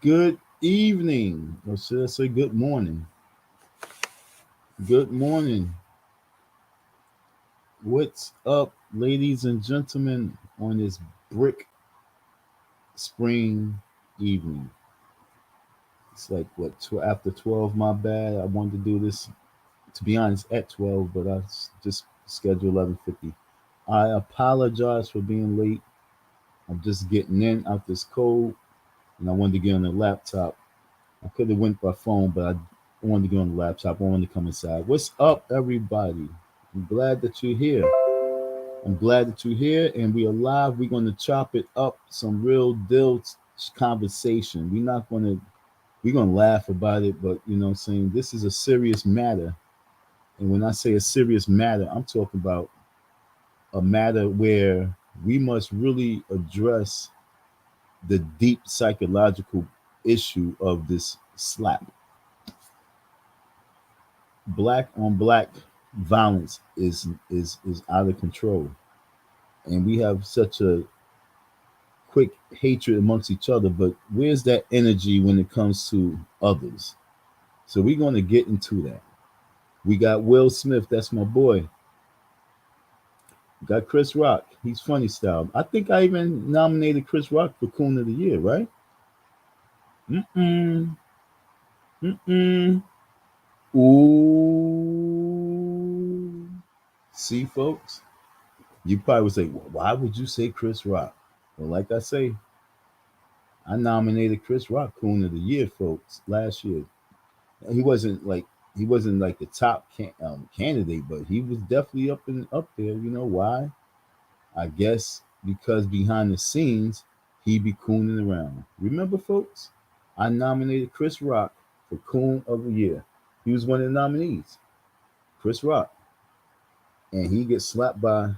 Good evening, or should I say good morning? Good morning. What's up, ladies and gentlemen, on this brick spring evening? It's like what after 12. My bad. I wanted to do this, to be honest, at 12, but I just scheduled 11:50. I apologize for being late. I'm just getting in out this cold, and I wanted to get on the laptop. I could have went by phone, but I wanted to get on the laptop. I wanted to come inside. What's up, everybody? I'm glad that you're here. I'm glad that you're here, and we are live. We're going to chop it up, some real deal conversation. We're gonna laugh about it, but you know what I'm saying, this is a serious matter. And when I say a serious matter, I'm talking about a matter where we must really address the deep psychological issue of this slap. Black on black violence is out of control, and we have such a quick hatred amongst each other. But where's that energy when it comes to others? So we're going to get into that. We got Will Smith, that's my boy. We got Chris Rock, he's funny style. I think I even nominated Chris Rock for Coon of the Year, right? Mm-mm. Mm-mm. Ooh. See, folks, you probably would say, well, why would you say Chris Rock? Well, like I say, I nominated Chris Rock Coon of the Year, folks, last year. He wasn't like the top candidate, but he was definitely up there. You know why? I guess because behind the scenes he be cooning around. Remember, folks, I nominated Chris Rock for Coon of the Year. He was one of the nominees, Chris Rock, and he gets slapped by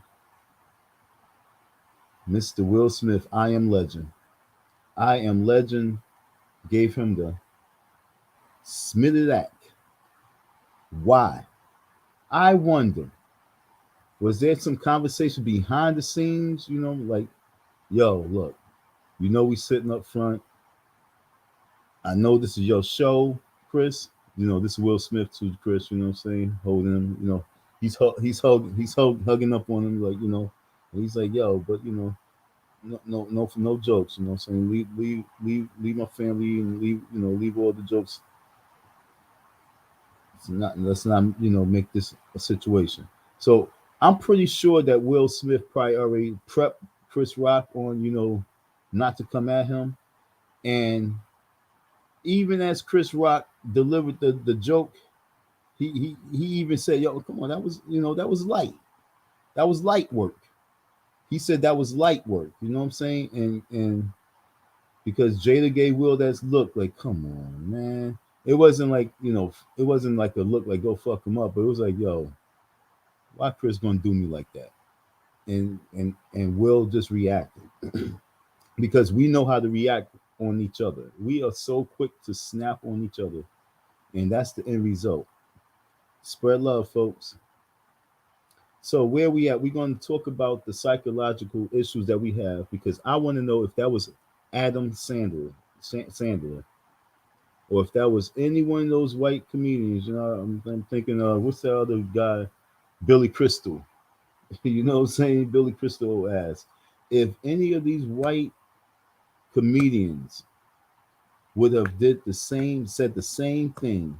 Mr. Will Smith. I Am Legend. I Am Legend gave him the Smitty Act. Why? I wonder, was there some conversation behind the scenes? You know, like, yo, look, we sitting up front. I know this is your show, Chris. This is Will Smith to Chris. You know what I'm saying? Holding him. Hugging up on him, like, And he's like, yo, but no jokes. You know what I'm saying? Leave my family and leave all the jokes. Let's not make this a situation. So I'm pretty sure that Will Smith probably already prepped Chris Rock on not to come at him, and even as Chris Rock delivered the joke, he even said, "Yo, come on, that was light. That was light work." He said that was light work. You know what I'm saying? And because Jada gave Will that look like, come on, man. It wasn't like it wasn't like a look like go fuck him up, but it was like, yo, why Chris gonna do me like that? And Will just reacted because we know how to react on each other. We are so quick to snap on each other, and that's the end result. Spread love, folks. So where we at? We're going to talk about the psychological issues that we have because I want to know if that was Adam Sandler, or if that was any one of those white comedians. I'm thinking, what's that other guy, Billy Crystal? You know what I'm saying? Billy Crystal asked if any of these white comedians would have said the same thing.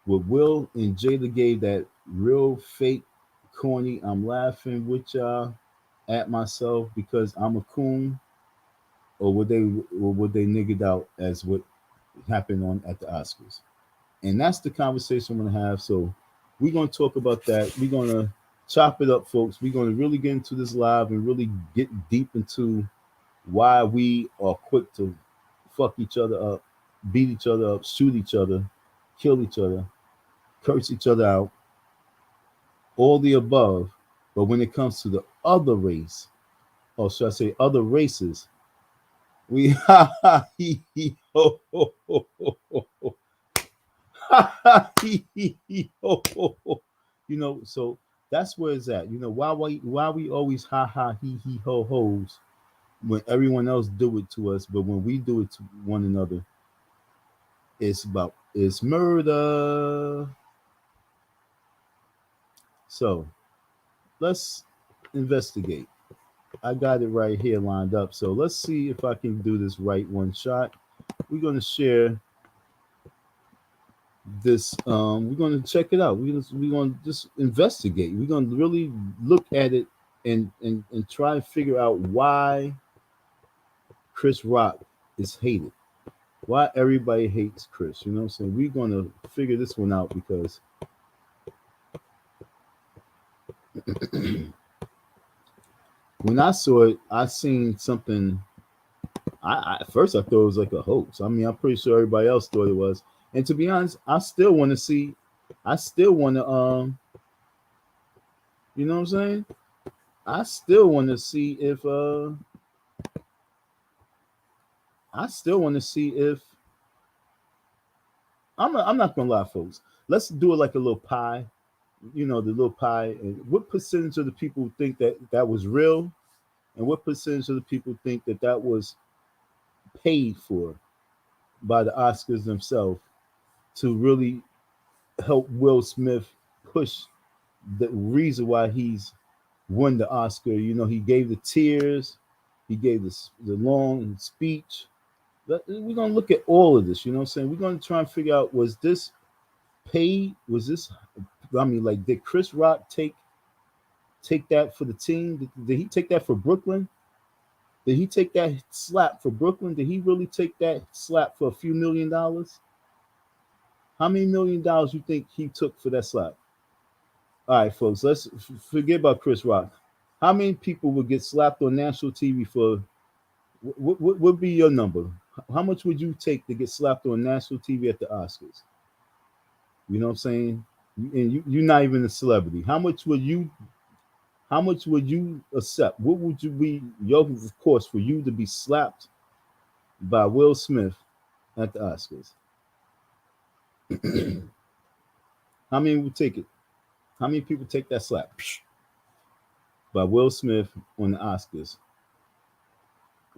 Would Will and Jada gave that real fake, corny, I'm laughing with y'all at myself because I'm a coon, or would they niggered out as what happened on at the Oscars? And that's the conversation I'm gonna have. So we're gonna talk about that. We're gonna chop it up, folks. We're gonna really get into this live and really get deep into why we are quick to fuck each other up, beat each other up, shoot each other, kill each other, curse each other out, all the above. But when it comes to the other race, or should I say other races, we ha ha he ho ho ho ho ho ha ha he ho ho ho. So That's where it's at. Why we always ha ha he ho ho's when everyone else do it to us, but when we do it to one another, it's murder. So let's investigate. I got it right here lined up. So let's see if I can do this right one shot. We're gonna share this. We're gonna check it out. We're gonna just investigate. We're gonna really look at it and try and figure out why Chris Rock is hated. Why everybody hates Chris. You know what I'm saying? We're gonna figure this one out because when I saw it, I seen something. At first I thought it was like a hoax. I mean, I'm pretty sure everybody else thought it was. And to be honest, I still want to see. I still want to you know what I'm saying? I still want to see if I still want to see if I'm not gonna lie, folks. Let's do it like a little pie. You know, the little pie. And what percentage of the people think that that was real, and what percentage of the people think that that was paid for by the Oscars themselves to really help Will Smith push the reason why he's won the Oscar. You know, he gave the tears, he gave the long speech. We're gonna look at all of this. You know what I'm saying? We're gonna try and figure out, was this paid? Was this? I mean, like, did Chris Rock take that for the team? Did he take that for Brooklyn? Did he take that slap for Brooklyn? Did he really take that slap for a few $1,000,000? How many $1,000,000 you think he took for that slap? All right, folks, let's forget about Chris Rock. How many people would get slapped on national TV for? What would be your number? How much would you take to get slapped on national TV at the Oscars? You know what I'm saying? And you're not even a celebrity. How much would you? How much would you accept? What would you be? Your, of course, for you to be slapped by Will Smith at the Oscars. How many would take it? How many people take that slap by Will Smith on the Oscars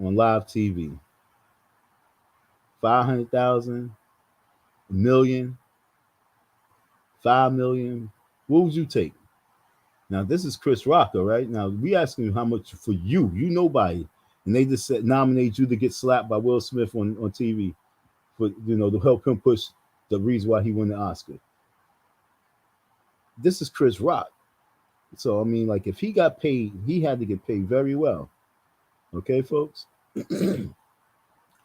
on live TV? 500,000, a million, 5 million. What would you take? Now this is Chris Rock, all right. Now we asking you how much for you. You nobody, and they just said nominate you to get slapped by Will Smith on TV for, you know, to help him push the reason why he won the Oscar. This is Chris Rock. So I mean, like, if he got paid, he had to get paid very well. Okay, folks.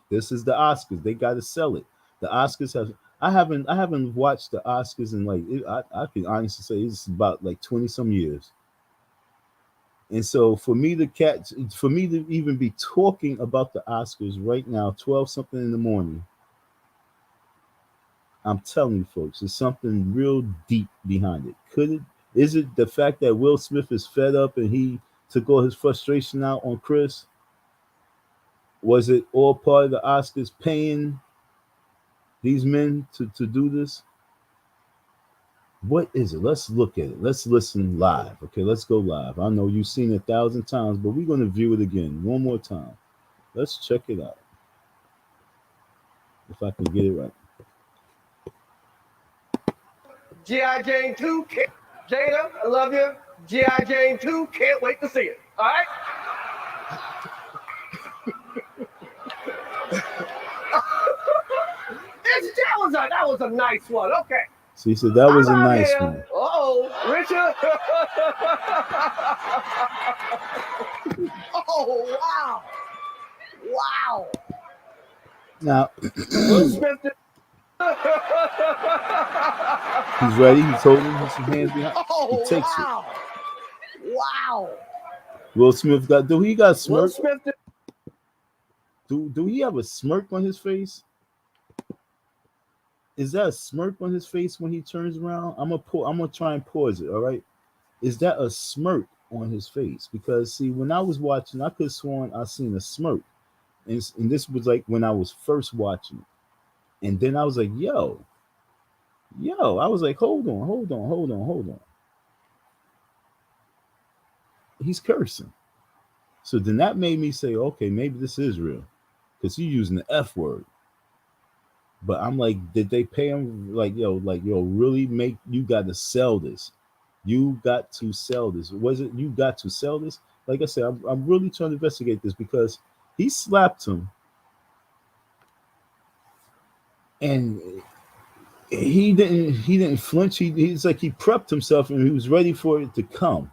This is the Oscars. They got to sell it. The Oscars have. I haven't watched the Oscars in, like, I can honestly say it's about like 20 some years. And so for me to even be talking about the Oscars right now, 12 something in the morning, I'm telling you, folks, there's something real deep behind it. Is it the fact that Will Smith is fed up and he took all his frustration out on Chris? Was it all part of the Oscars paying these men to do this? What is it? Let's look at it. Let's listen live. Okay, let's go live. I know you've seen it 1,000 times, but we're going to view it again one more time. Let's check it out. If I can get it right. G.I. Jane 2, Jada, I love you. G.I. Jane 2, can't wait to see it. All right? That was a nice one. Okay. So he said that was a nice one. Oh, Richard. Oh, wow. Wow. Now, Will Smith. He's ready. He's holding his hands behind. Oh, he takes wow. It. Wow. Will Smith do he got smirk? Will Smith. Do he have a smirk on his face? Is that a smirk on his face when he turns around? I'm gonna try and pause it. All right. Is that a smirk on his face? Because see, when I was watching, I could have sworn I seen a smirk, and this was like when I was first watching it, and then I was like, yo, I was like, hold on. he's cursing. So then that made me say, okay, maybe this is real, because he's using the F word. But I'm like, did they pay him? Like yo, really make you got to sell this. You got to sell this. Was it you got to sell this? Like I said, I'm really trying to investigate this because he slapped him and he didn't flinch. He's like he prepped himself and he was ready for it to come.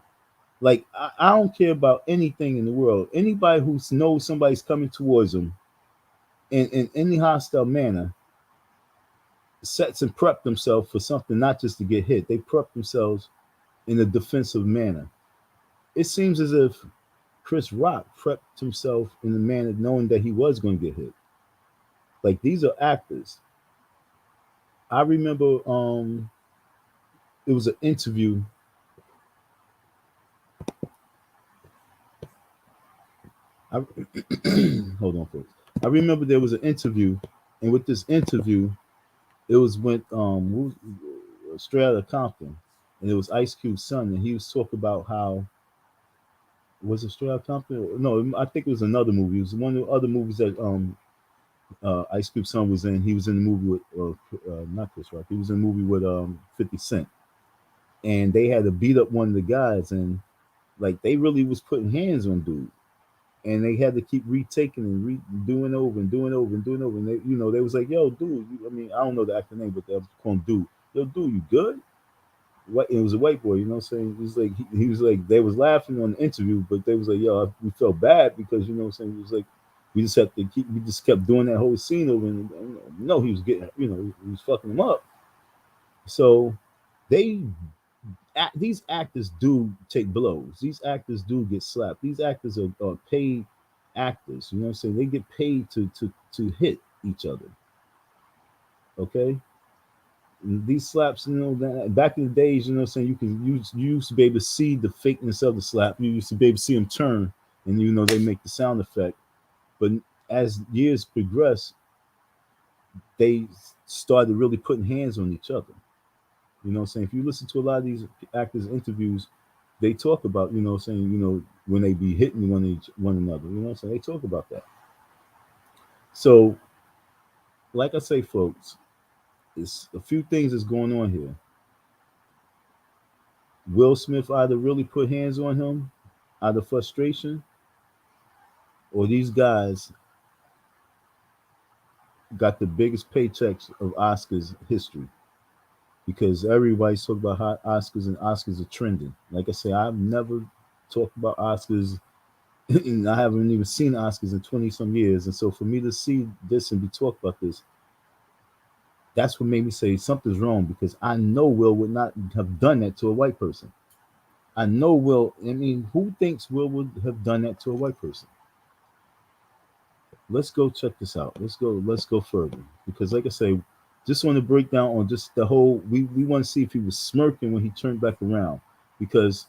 Like I don't care about anything in the world. Anybody who knows somebody's coming towards them in any hostile manner sets and prep themselves for something, not just to get hit. They prep themselves in a defensive manner. It seems as if Chris Rock prepped himself in the manner knowing that he was going to get hit. Like these are actors. I remember it was an interview. I, hold on, folks. I remember there was an interview, and with this interview, it was with straight out of Compton, and it was Ice Cube's son, and he was talking about how was it straight out of Compton? No, I think it was another movie. It was one of the other movies that Ice Cube's son was in. He was in the movie with not Chris Rock. He was in the movie with 50 Cent, and they had to beat up one of the guys, and like they really was putting hands on dude, and they had to keep retaking and doing over and doing over and doing over, and they was like, yo, dude, I mean, I don't know the actor name, but they was calling dude, yo, dude, you good? What? It was a white boy, you know what I'm saying? He was like, he was like, they was laughing on the interview, but they was like, yo, we felt bad because you know what I'm saying. It was like, we just kept doing that whole scene over, and he was getting, he was fucking him up. So they these actors do take blows. These actors do get slapped. These actors are paid actors. You know what I'm saying? They get paid to hit each other. Okay. And these slaps, back in the days, you know what I'm saying, you used to be able to see the fakeness of the slap. You used to be able to see them turn, and they make the sound effect. But as years progress, they started really putting hands on each other. You know what I'm saying? If you listen to a lot of these actors' interviews, they talk about, when they be hitting one another. You know what I'm saying? They talk about that. So, like I say, folks, it's a few things that's going on here. Will Smith either really put hands on him out of frustration, or these guys got the biggest paychecks of Oscars history, because everybody's talking about how Oscars and Oscars are trending. Like I say, I've never talked about Oscars, and I haven't even seen Oscars in 20 some years. And so for me to see this and be talked about this, that's what made me say something's wrong, because I know Will would not have done that to a white person. I know Will. I mean, who thinks Will would have done that to a white person? Let's go check this out. Let's go further, because like I say, just want to break down on just the whole. We want to see if he was smirking when he turned back around, because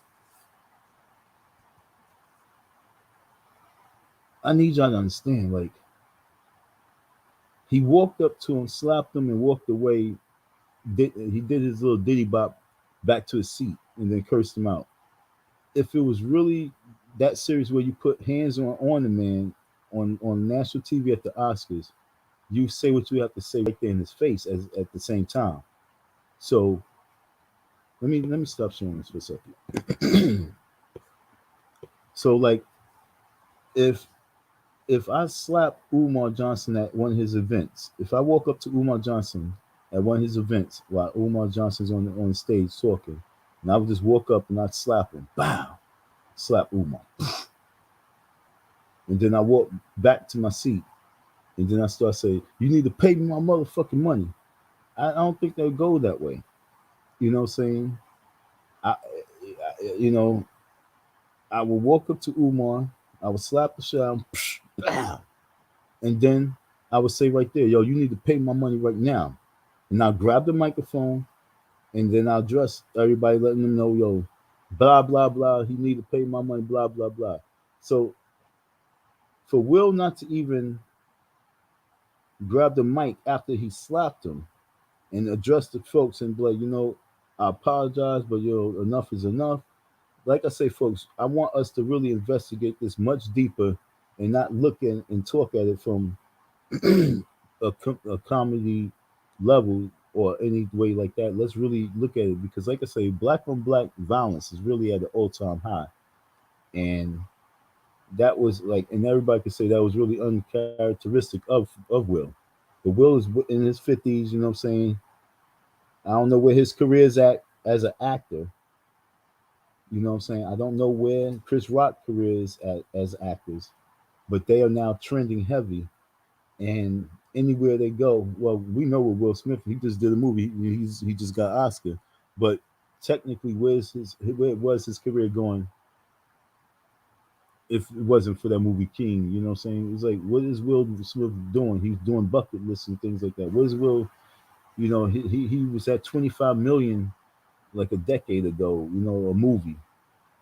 I need y'all to understand. Like, he walked up to him, slapped him, and walked away. He did his little diddy bop back to his seat, and then cursed him out. If it was really that serious, where you put hands on the man on national TV at the Oscars, you say what you have to say right there in his face at the same time. So let me stop showing this for a second. So like, if I slap Umar Johnson at one of his events, if I walk up to Umar Johnson at one of his events while Umar Johnson's on the stage talking, and I would just walk up and I'd slap him, bow, slap Umar, and then I walk back to my seat, and then I start saying, "You need to pay me my motherfucking money." I don't think they'll go that way. You know what I'm saying? I, you know, I will walk up to Umar, I would slap the shit out of him, and then I would say right there, "Yo, you need to pay my money right now." And I'll grab the microphone, and then I'll address everybody, letting them know, "Yo, blah blah blah. He need to pay my money, blah blah blah." So for Will not to even grab the mic after he slapped him and address the folks and be like, "I apologize, but enough is enough." like I say, folks, I want us to really investigate this much deeper and not look at and talk at it from a comedy level or any way like that. Let's really look at it because, like I say, black on black violence is really at an all-time high, and that was like, and everybody could say that was really uncharacteristic of Will. But Will is in his 50s. You know what I'm saying? I don't know where his career is at as an actor. You know what I'm saying? I don't know where Chris Rock career is at as actors, but they are now trending heavy. And anywhere they go, well, we know with Will Smith, he just did a movie. He just got Oscar, but technically, where was his career going if it wasn't for that movie King? You know what I'm saying? It's like, what is Will Smith doing? He's doing bucket lists and things like that. What is Will? You know, he was at 25 million like a decade ago. You know, a movie.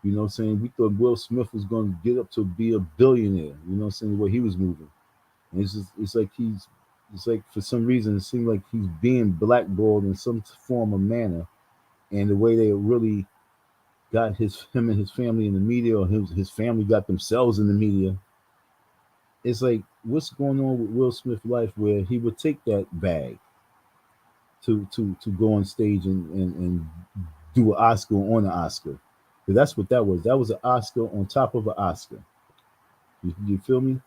You know what I'm saying? We thought Will Smith was going to get up to be a billionaire. You know what I'm saying? The way he was moving. And it's like for some reason, it seemed like he's being blackballed in some form or manner. And the way they really got him and his family in the media, or his family got themselves in the media, it's like, what's going on with Will Smith's life where he would take that bag to go on stage and do an Oscar on an Oscar. Because that's what that was. That was an Oscar on top of an Oscar. You feel me?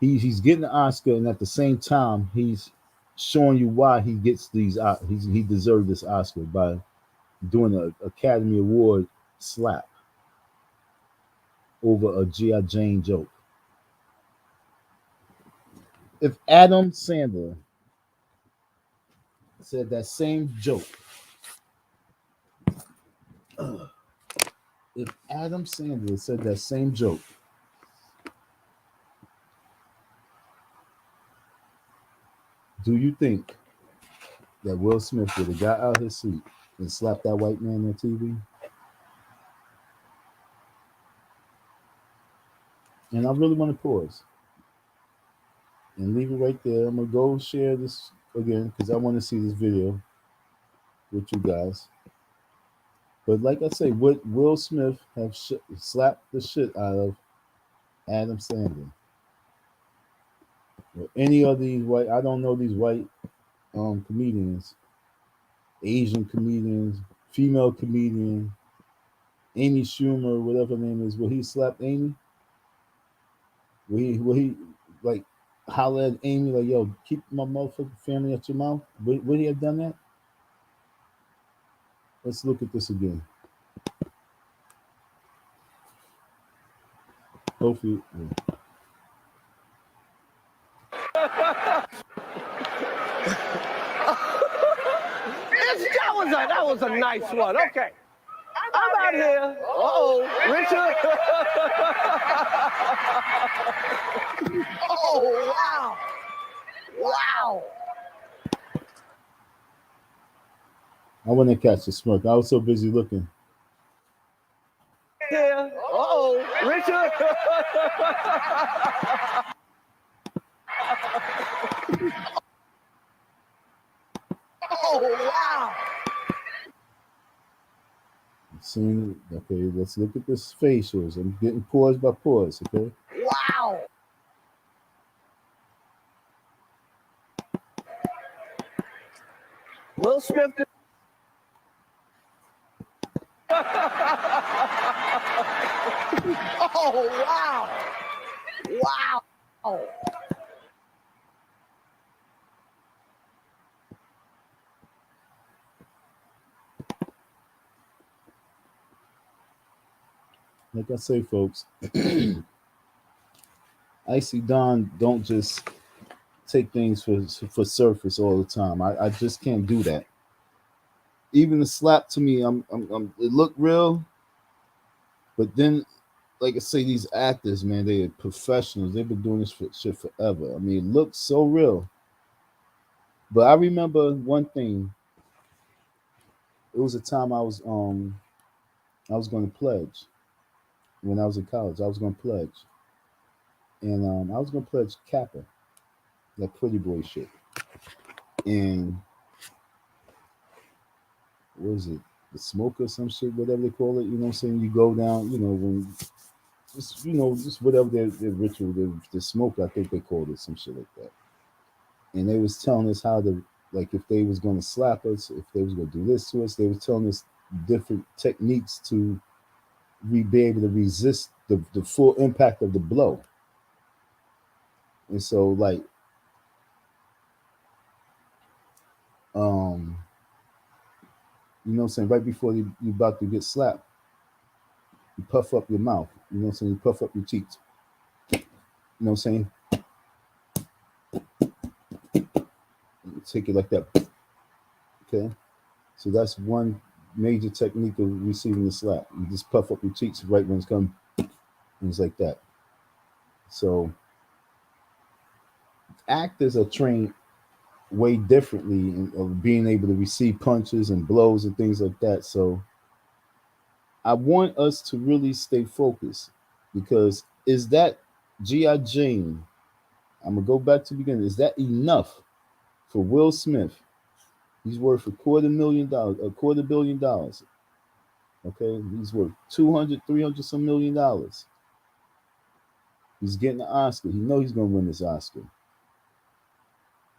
He's getting the Oscar, and at the same time, he's showing you why he gets these. He deserved this Oscar by doing an Academy Award slap over a G.I. Jane joke. If Adam Sandler said that same joke, if Adam Sandler said that same joke, do you think that Will Smith would have got out his seat and slapped that white man on TV? And I really want to pause and leave it right there. I'm gonna go share this again because I want to see this video with you guys. But like I say, would Will Smith have slapped the shit out of Adam Sandler or any of these white? I don't know these white comedians, Asian comedians, female comedian, Amy Schumer, whatever her name is. Will he slap Amy? Will he like holler at Amy like, "Yo, keep my motherfucking family at your mouth"? Would he have done that? Let's look at this again. Hopefully, yeah. That was a nice one. Okay. I'm out here. Richard. Oh, wow. Wow. I want to catch the smirk. I was so busy looking. Yeah. Richard. Oh, wow. Seeing, okay, let's look at this facials. I'm getting pause by pause, okay? Wow. Will Smith. Oh, wow. Wow. Like I say, folks, Icy Don don't just take things for surface all the time. I just can't do that. Even the slap to me, it looked real, but then, like I say, these actors, man, they are professionals. They've been doing this shit forever. I mean, it looks so real. But I remember one thing. It was a time I was going to pledge when I was in college. I was going to pledge, and I was going to pledge Kappa, that pretty boy shit. And what was it? the smoke or some shit, whatever they call it. You know what I'm saying? You go down, when just just whatever their ritual, the smoke, I think they called it some shit like that. And they was telling us how to, like, if they was gonna slap us, if they was gonna do this to us, they was telling us different techniques to be able to resist the full impact of the blow. And so, like, um, what I'm saying, right before you about to get slapped, you puff up your mouth. You know what I'm saying? You puff up your cheeks. You know what I'm saying? Take it like that. Okay. So that's one major technique of receiving the slap. You just puff up your cheeks right when it's coming. Things like that. So actors are trained way differently of being able to receive punches and blows and things like that. So I want us to really stay focused, because is that G.I. Jane? I'm gonna go back to the beginning. Is that enough for Will Smith? He's worth $250 million, $250 million. Okay, he's worth 200, 300 some $1,000,000. He's getting an Oscar. He knows he's gonna win this Oscar.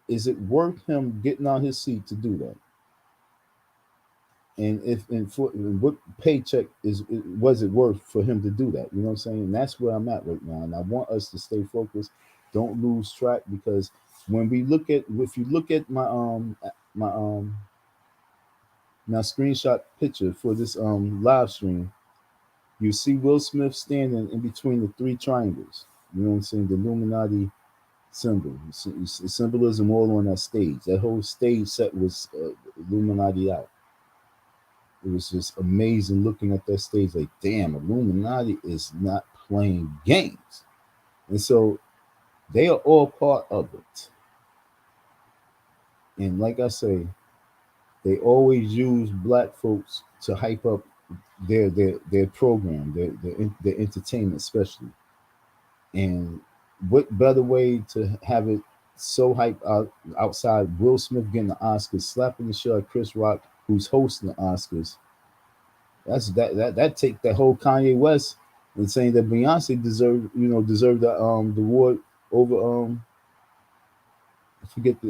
Is it worth him getting on his seat to do that? And what paycheck was it worth for him to do that? You know what I'm saying? And that's where I'm at right now. And I want us to stay focused. Don't lose track, because when we look at, if you look at my my screenshot picture for this live stream, you see Will Smith standing in between the three triangles. You know what I'm saying? The Illuminati symbol, symbolism all on that stage. That whole stage set was Illuminati out. It was just amazing looking at that stage. Like, damn, Illuminati is not playing games, and so they are all part of it. And like I say, they always use black folks to hype up their program, their entertainment, especially. And what better way to have it so hyped outside Will Smith getting the Oscars, slapping the shit out of Chris Rock, who's hosting the Oscars? That take that whole Kanye West and saying that Beyonce deserved the award over I forget the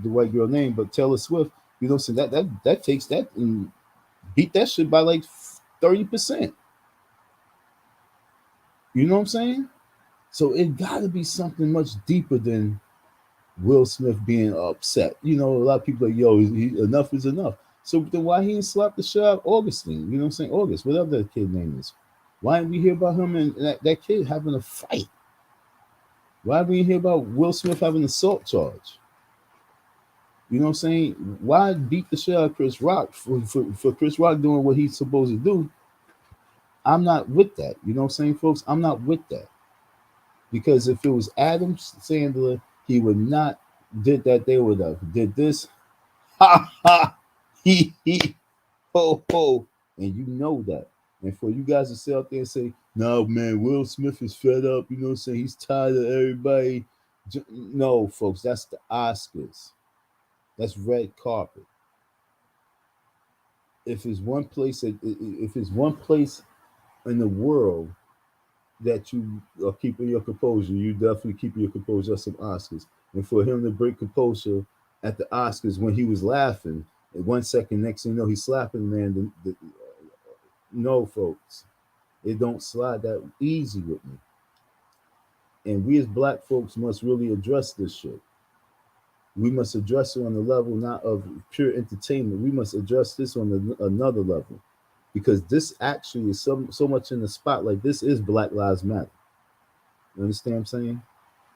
white girl name, but Taylor Swift. You know, so that takes that and beat that shit by like 30%. You know what I'm saying? So it got to be something much deeper than Will Smith being upset. You know, a lot of people are like, yo, enough is enough. So then why he ain't slapped the shit out of Augustine? You know what I'm saying? August, whatever that kid name is. Why didn't we hear about him and that kid having a fight? Why didn't we hear about Will Smith having an assault charge? You know what I'm saying? Why beat the shit out of Chris Rock for Chris Rock doing what he's supposed to do? I'm not with that. You know what I'm saying, folks? I'm not with that. Because if it was Adam Sandler, he would not did that. They would have did this. Ha ha he ho ho. And you know that. And for you guys to sit out there and say, no, man, Will Smith is fed up. You know what I'm saying? He's tired of everybody. No, folks, that's the Oscars. That's red carpet. If it's one place in the world that you are keeping your composure, you definitely keeping your composure at some Oscars. And for him to break composure at the Oscars when he was laughing, in 1 second, next thing you know, he's slapping, man. No, folks, it don't slide that easy with me. And we as black folks must really address this shit. We must address it on the level not of pure entertainment. We must address this on another level, because this actually is so much in the spotlight. This is Black Lives Matter. You understand what I'm saying?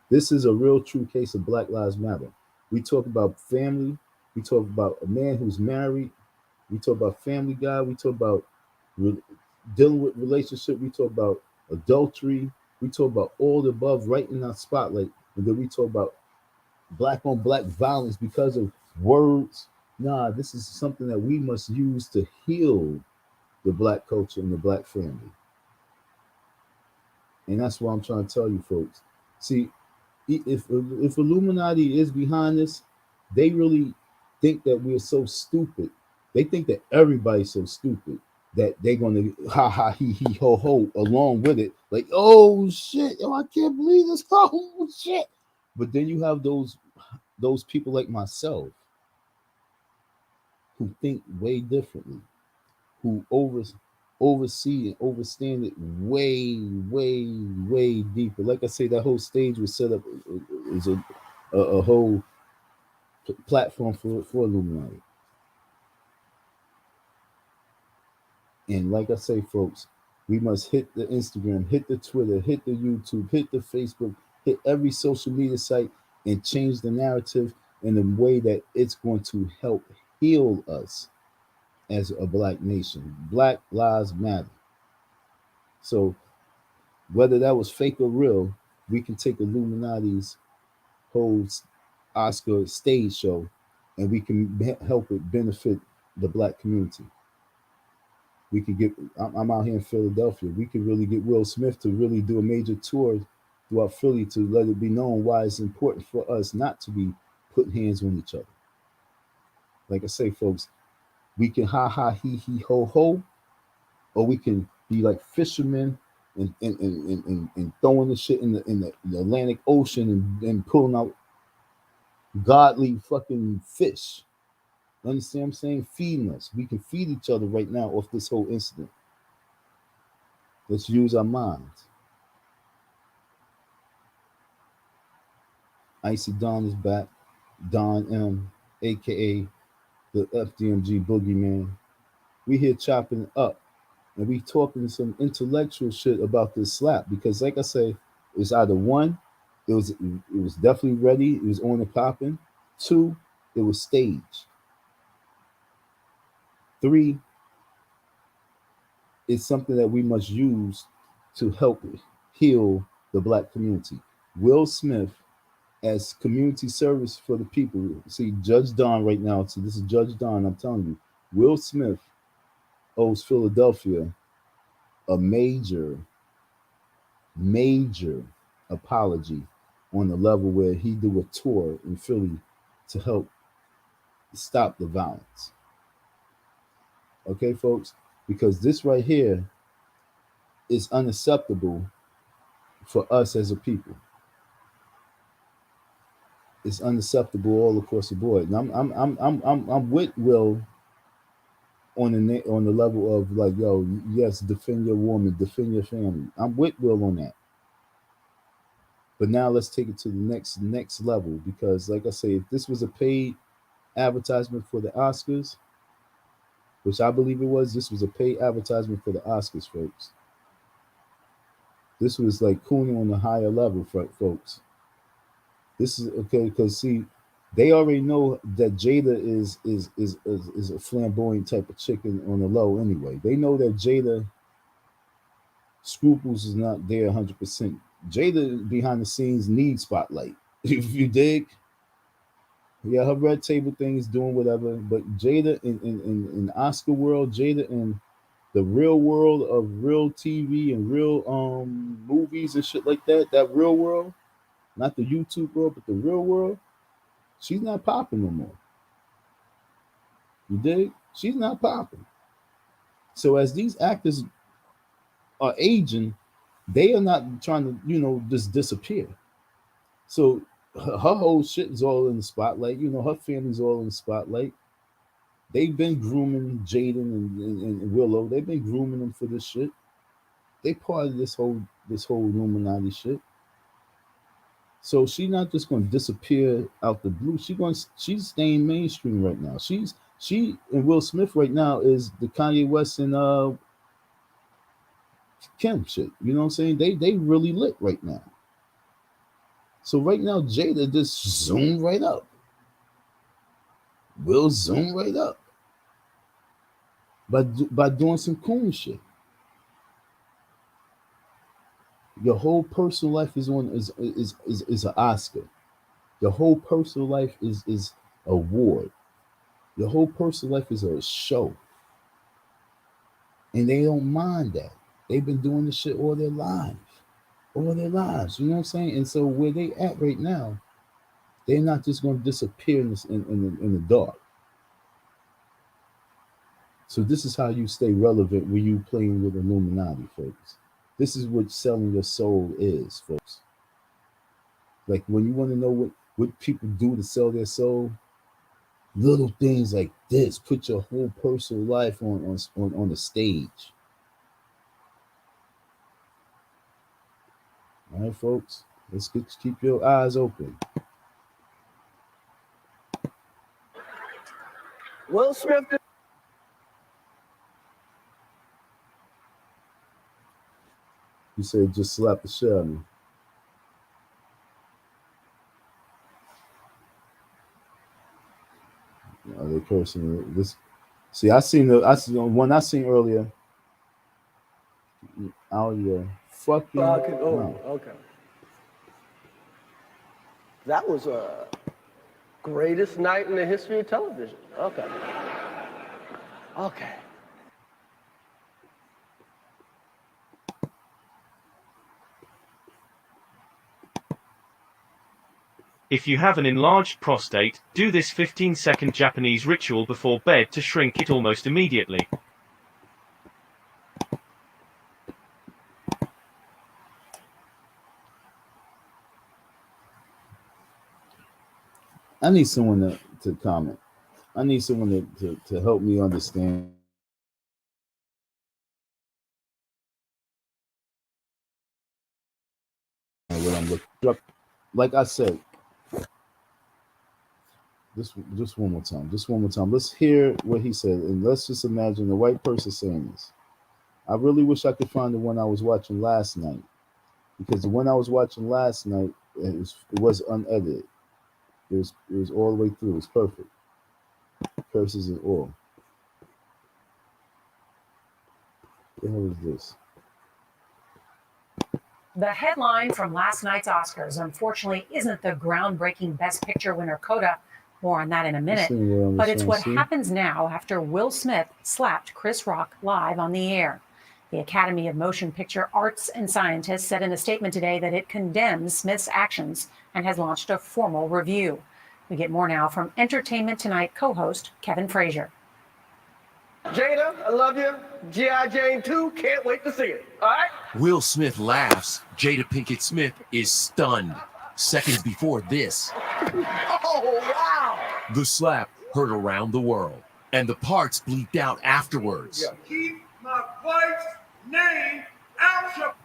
This is a real true case of Black Lives Matter. We talk about family. We talk about a man who's married. We talk about Family Guy. We talk about dealing with relationship. We talk about adultery. We talk about all the above right in our spotlight. And then we talk about black on black violence because of words. Nah, this is something that we must use to heal the black culture and the black family. And that's what I'm trying to tell you, folks. See, if Illuminati is behind this, they really think that we're so stupid They think that everybody's so stupid that they're gonna ha ha he ho ho along with it. Like, oh shit, oh I can't believe this. Oh shit. But then you have those people like myself who think way differently, who oversee and understand it way deeper. Like I say, that whole stage was set up as a whole platform for Illuminati. And like I say, folks, we must hit the Instagram, hit the Twitter, hit the YouTube, hit the Facebook, hit every social media site and change the narrative in a way that it's going to help heal us as a black nation. Black lives matter. So whether that was fake or real, we can take Illuminati's whole Oscar stage show and we can help it benefit the black community. We could get, I'm out here in Philadelphia. We could really get Will Smith to really do a major tour throughout Philly to let it be known why it's important for us not to be putting hands on each other. Like I say, folks, we can ha ha he ho ho, or we can be like fishermen and throwing the shit in the Atlantic Ocean and pulling out godly fucking fish. Understand what I'm saying? Feeding us. We can feed each other right now off this whole incident. Let's use our minds. Icy Don is back. Don M, aka the FDMG Boogieman. We here chopping up and we talking some intellectual shit about this slap because, like I say, it's either one, it was definitely ready, it was on and popping. Two, it was staged. Three, it's something that we must use to help heal the black community. Will Smith as community service for the people. See, Judge Don right now. So this is Judge Don. I'm telling you, Will Smith owes Philadelphia a major apology on the level where he do a tour in Philly to help stop the violence. Okay, folks, because this right here is unacceptable for us as a people. It's unacceptable all across the board. And I'm with Will on the level of like, yo, yes, defend your woman, defend your family. I'm with Will on that. But now let's take it to the next level because, like I say, if this was a paid advertisement for the Oscars, which I believe it was, this was a paid advertisement for the Oscars, folks. This was like cooning on the higher level, folks. This is okay because see, they already know that Jada is a flamboyant type of chicken on the low anyway. They know that Jada scruples is not there 100%. Jada behind the scenes needs spotlight. If you dig, yeah, her red table thing is doing whatever, but Jada in the Oscar world, Jada in the real world of real TV and real movies and shit like that, that real world, not the YouTube world, but the real world, she's not popping no more. You dig? She's not popping. So as these actors are aging, they are not trying to, just disappear. So her whole shit is all in the spotlight. Her family's all in the spotlight. They've been grooming Jaden and Willow. They've been grooming them for this shit. They part of this whole Illuminati shit. So she's not just going to disappear out the blue. She's staying mainstream right now. She and Will Smith right now is the Kanye West and Kim shit. You know what I'm saying? They really lit right now. So right now Jada just zoomed right up. Will zoom right up by doing some cool shit. Your whole personal life is an Oscar. Your whole personal life is a award. Your whole personal life is a show. And they don't mind that. They've been doing this shit all their lives. All their lives. You know what I'm saying? And so where they at right now, they're not just going to disappear in the dark. So this is how you stay relevant when you playing with Illuminati, folks. This is what selling your soul is, folks. Like when you want to know what people do to sell their soul, little things like this. Put your whole personal life on the stage. All right, folks. Keep your eyes open. Will Smith. You said just slap the shit out of me. Are they cursing? This. See, I seen the one I seen earlier. Out your fucking mouth. Okay. That was a greatest night in the history of television. Okay. Okay. If you have an enlarged prostate, do this 15-second Japanese ritual before bed to shrink it almost immediately. I need someone to comment. I need someone to help me understand what I'm looking up. Like I said, just one more time. Just one more time. Let's hear what he said, and let's just imagine a white person saying this. I really wish I could find the one I was watching last night, because the one I was watching last night it was unedited. It was all the way through. It was perfect. Curses and all. What the hell is this? The headline from last night's Oscars, unfortunately, isn't the groundbreaking Best Picture winner Coda. More on that in a minute. But it's what happens now after Will Smith slapped Chris Rock live on the air. The Academy of Motion Picture Arts and Scientists said in a statement today that it condemns Smith's actions and has launched a formal review. We get more now from Entertainment Tonight co-host Kevin Frazier. Jada, I love you. G.I. Jane 2, can't wait to see it. All right? Will Smith laughs. Jada Pinkett Smith is stunned. Seconds before this, Oh, wow. the slap heard around the world, and the parts bleeped out afterwards. Keep my wife's name out your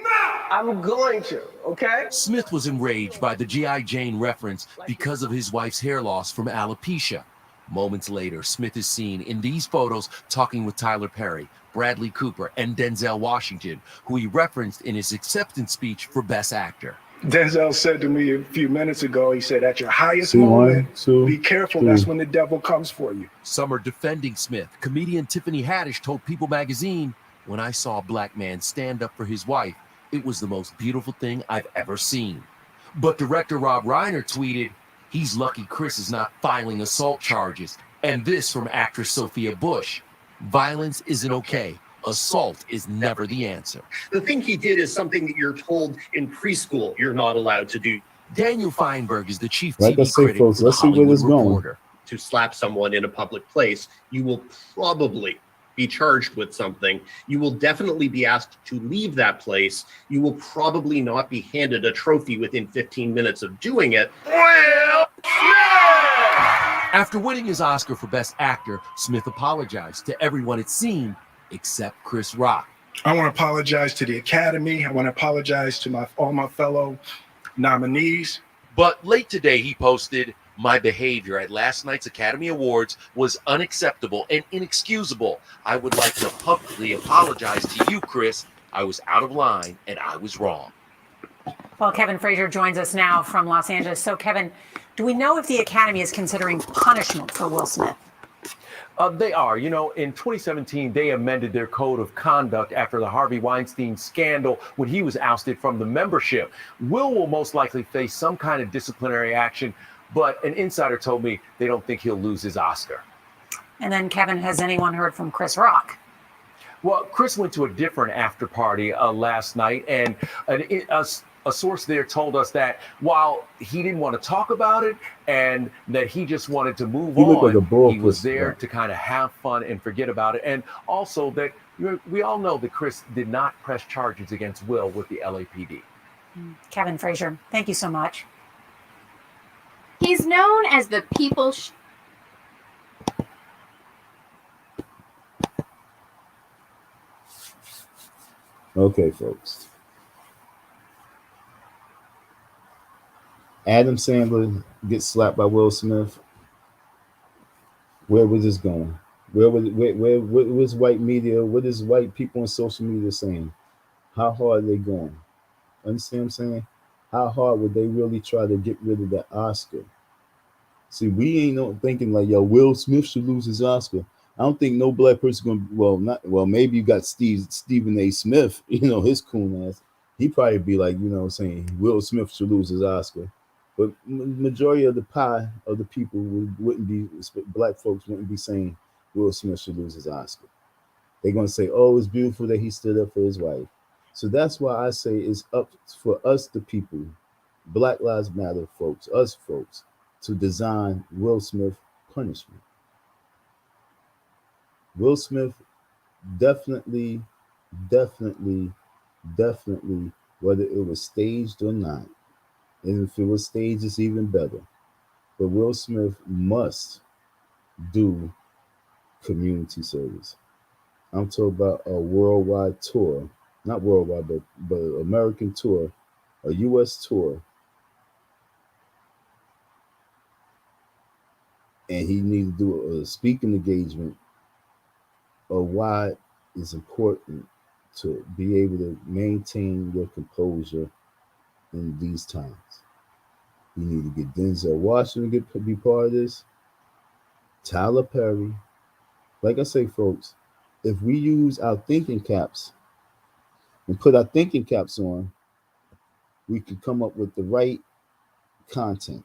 mouth. I'm going to, okay? Smith was enraged by the G.I. Jane reference because of his wife's hair loss from alopecia. Moments later, Smith is seen in these photos talking with Tyler Perry, Bradley Cooper, and Denzel Washington, who he referenced in his acceptance speech for Best Actor. Denzel said to me a few minutes ago, he said, at your highest moment, be careful, that's when the devil comes for you. Some are defending Smith. Comedian Tiffany Haddish told People magazine, "When I saw a black man stand up for his wife, it was the most beautiful thing I've ever seen." But director Rob Reiner tweeted, "He's lucky Chris is not filing assault charges." And this from actress Sophia Bush: "Violence isn't okay. Assault is never the answer." The thing he did is something that you're told in preschool you're not allowed to do. Daniel Feinberg is the chief Like I TV say, critic folks, for the let's see where Hollywood this going. Reporter. To slap someone in a public place, you will probably be charged with something. You will definitely be asked to leave that place. You will probably not be handed a trophy within 15 minutes of doing it. Well, After winning his Oscar for Best Actor, Smith apologized to everyone at scene except Chris Rock. I want to apologize to the Academy. I want to apologize to all my fellow nominees. But late today, he posted, "My behavior at last night's Academy Awards was unacceptable and inexcusable. I would like to publicly apologize to you, Chris. I was out of line and I was wrong." Well, Kevin Frazier joins us now from Los Angeles. So, Kevin, do we know if the Academy is considering punishment for Will Smith? They are. You know, in 2017, they amended their code of conduct after the Harvey Weinstein scandal when he was ousted from the membership. Will most likely face some kind of disciplinary action, but an insider told me they don't think he'll lose his Oscar. And then, Kevin, has anyone heard from Chris Rock? Well, Chris went to a different after party last night, and A source there told us that while he didn't want to talk about it and that he just wanted to move on, he was there to kind of have fun and forget about it. And also that we all know that Chris did not press charges against Will with the LAPD. Kevin Frazier, thank you so much. He's known as the people's... Okay, folks. Adam Sandler gets slapped by Will Smith. Where was this going? Where was white media? What is white people on social media saying? How hard are they going? Understand what I'm saying? How hard would they really try to get rid of that Oscar? See, we ain't thinking like, yo, Will Smith should lose his Oscar. I don't think no black person gonna maybe you got Stephen A. Smith, his coon ass. He probably be like, saying Will Smith should lose his Oscar. But majority of the pie of the people wouldn't be, black folks wouldn't be saying Will Smith should lose his Oscar. They're going to say, oh, it's beautiful that he stood up for his wife. So that's why I say it's up for us, the people, Black Lives Matter folks, us folks, to design Will Smith punishment. Will Smith definitely, whether it was staged or not, and if it was staged, it's even better. But Will Smith must do community service. I'm talking about a worldwide tour, not worldwide, but American tour, a U.S. tour. And he needs to do a speaking engagement of why it's important to be able to maintain your composure in these times. You need to get Denzel Washington to be part of this. Tyler Perry. Like I say, folks, if we use our thinking caps and put our thinking caps on, we can come up with the right content.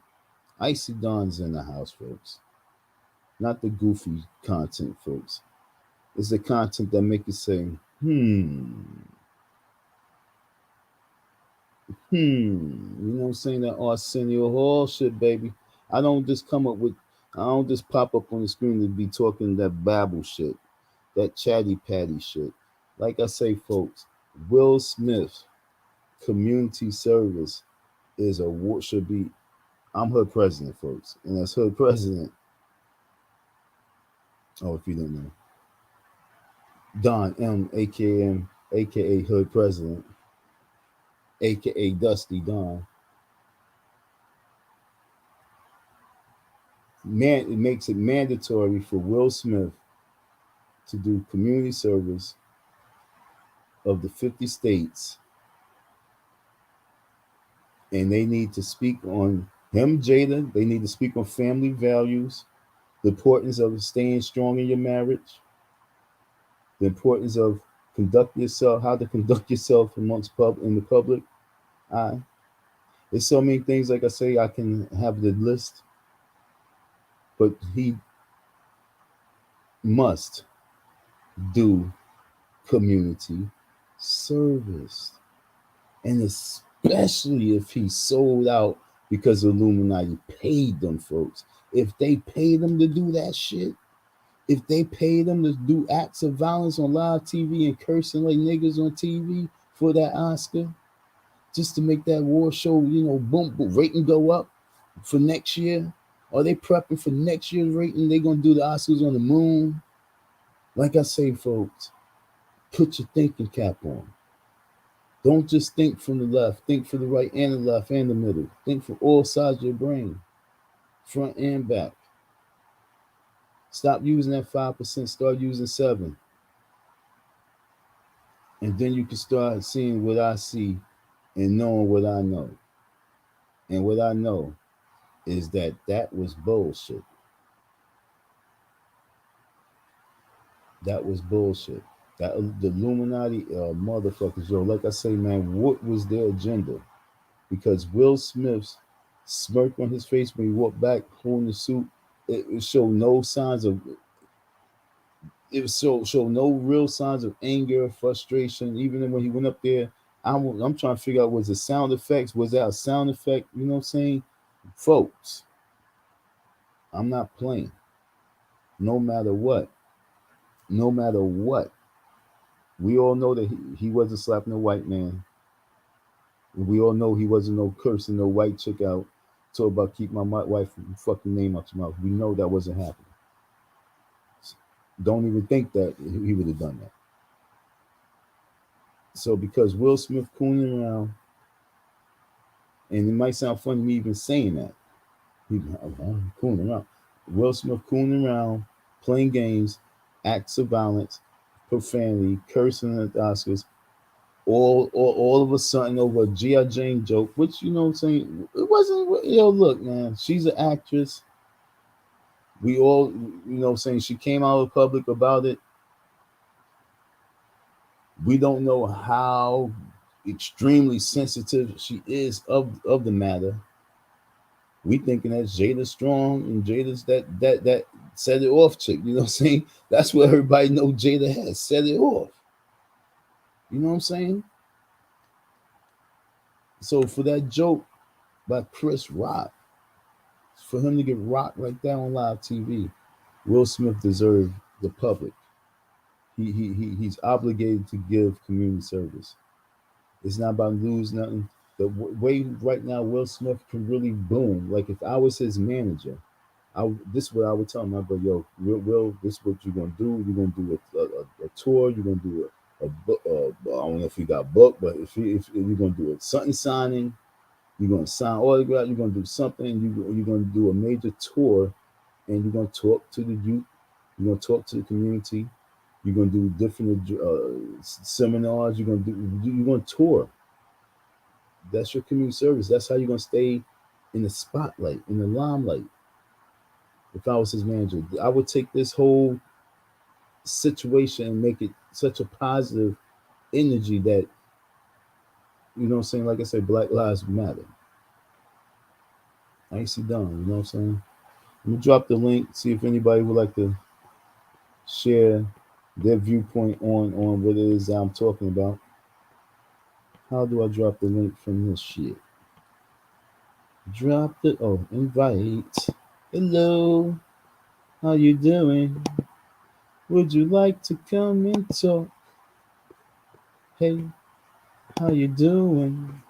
Icy Dawn's in the house, folks. Not the goofy content, folks. It's the content that make you say, You know what I'm saying? That Arsenio Hall shit, baby. I don't just pop up on the screen to be talking that babble shit, that chatty patty shit. Like I say, folks, Will Smith community service is should be. I'm her president, folks, and as her president. Oh, if you didn't know, Don M, aka her president, aka Dusty Don. It makes it mandatory for Will Smith to do community service of the 50 states, and they need to speak on him, Jada. They need to speak on family values, the importance of staying strong in your marriage, the importance of how to conduct yourself in the public. There's so many things, like I say, I can have the list, but he must do community service, and especially if he sold out because the Illuminati paid them, folks. If they paid them to do that shit, if they paid them to do acts of violence on live TV and cursing like niggas on TV for that Oscar, just to make that war show, boom, rating go up for next year. Are they prepping for next year's rating? They gonna do the Oscars on the moon? Like I say, folks, put your thinking cap on. Don't just think from the left. Think for the right and the left and the middle. Think for all sides of your brain, front and back. Stop using that 5%. Start using 7%. And then you can start seeing what I see and knowing what I know. And what I know is that was bullshit. That was bullshit. That the Illuminati motherfuckers, like I say, man, what was their agenda? Because Will Smith's smirk on his face when he walked back holding the suit, it showed no signs of. It showed no real signs of anger or frustration. Even when he went up there, I'm trying to figure out, was it sound effects? Was that a sound effect? You know what I'm saying? Folks, I'm not playing. No matter what. No matter what. We all know that he wasn't slapping a white man. We all know he wasn't no cursing no white chick out. Talk about keep my wife fucking name out your mouth. We know that wasn't happening. Don't even think that he would have done that. So because Will Smith cooning around, and it might sound funny me even saying that, he cooning around. Will Smith cooning around, playing games, acts of violence, profanity, cursing at the Oscars, all of a sudden over a G.I. Jane joke, which, you know what I'm saying, it wasn't, look, man, she's an actress. We all, you know what I'm saying, she came out of public about it. We don't know how extremely sensitive she is of the matter. We thinking that Jada Strong and Jada's that set it off chick. You know what I'm saying? That's what everybody know Jada has, set it off. You know what I'm saying? So for that joke by Chris Rock, for him to get rocked like that on live TV, Will Smith deserved the public. He's obligated to give community service. It's not about losing nothing. The way right now Will Smith can really boom. Like if I was his manager, this is what I would tell him. I'd go, yo, Will, this is what you're gonna do. You're gonna do a tour. You're gonna do a book. I don't know if he got booked, but if you're gonna do a something signing, you're gonna sign autograph. You're gonna do something. You're gonna do a major tour, and you're gonna talk to the youth. You're gonna talk to the community. You're gonna do different seminars. You're gonna tour. That's your community service. That's how you're gonna stay in the spotlight, in the limelight. If I was his manager, I would take this whole situation and make it such a positive energy that, you know what I'm saying? Like I said, Black Lives Matter. Nicely done, you know what I'm saying? Let me drop the link, see if anybody would like to share their viewpoint on what it is I'm talking about. How do I drop the link from this shit? Drop the invite. Hello, how you doing? Would you like to come and talk? Hey, how you doing?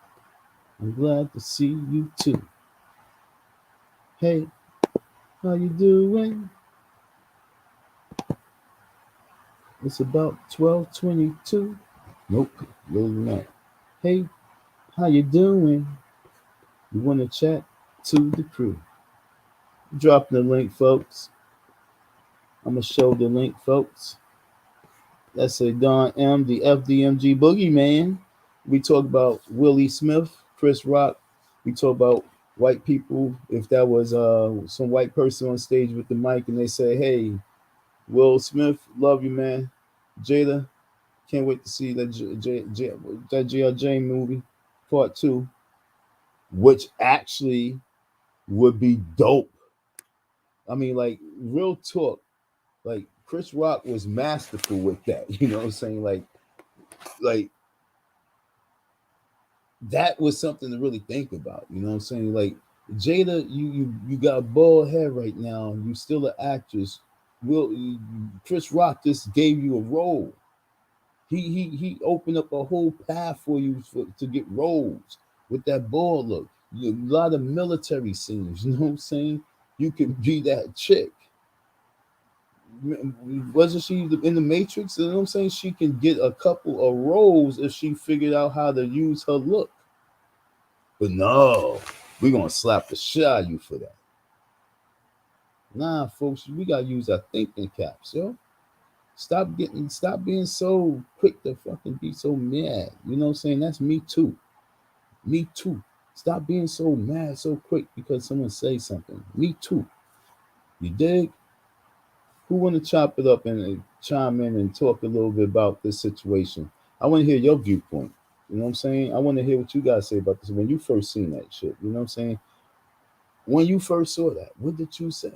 I'm glad to see you too. Hey, how you doing? It's about 12:22. Nope, later than that. Hey, how you doing? You want to chat to the crew? Drop the link, folks. I'm gonna show the link, folks. That's a Don M, the FDMG Boogeyman. We talk about Willie Smith, Chris Rock. We talk about white people. If that was some white person on stage with the mic and they say, "Hey, Will Smith, love you, man. Jada, can't wait to see that G.I. Jane movie, Part 2, which actually would be dope." I mean, like, real talk. Like, Chris Rock was masterful with that. You know what I'm saying? Like that was something to really think about. You know what I'm saying? Like, Jada, you got a bald head right now. You still an actress. Chris Rock just gave you a role. He opened up a whole path for you to get roles with that bald look. A lot of military scenes. You know what I'm saying? You can be that chick. Wasn't she in the Matrix? You know what I'm saying? She can get a couple of roles if she figured out how to use her look. But no, we're gonna slap the shit out of you for that. Nah, folks, we gotta use our thinking caps, yo. Stop being so quick to fucking be so mad. You know what I'm saying? That's me too. Me too. Stop being so mad so quick because someone says something. Me too. You dig? Who want to chop it up and chime in and talk a little bit about this situation? I want to hear your viewpoint. You know what I'm saying? I want to hear what you guys say about this when you first seen that shit. You know what I'm saying? When you first saw that, what did you say?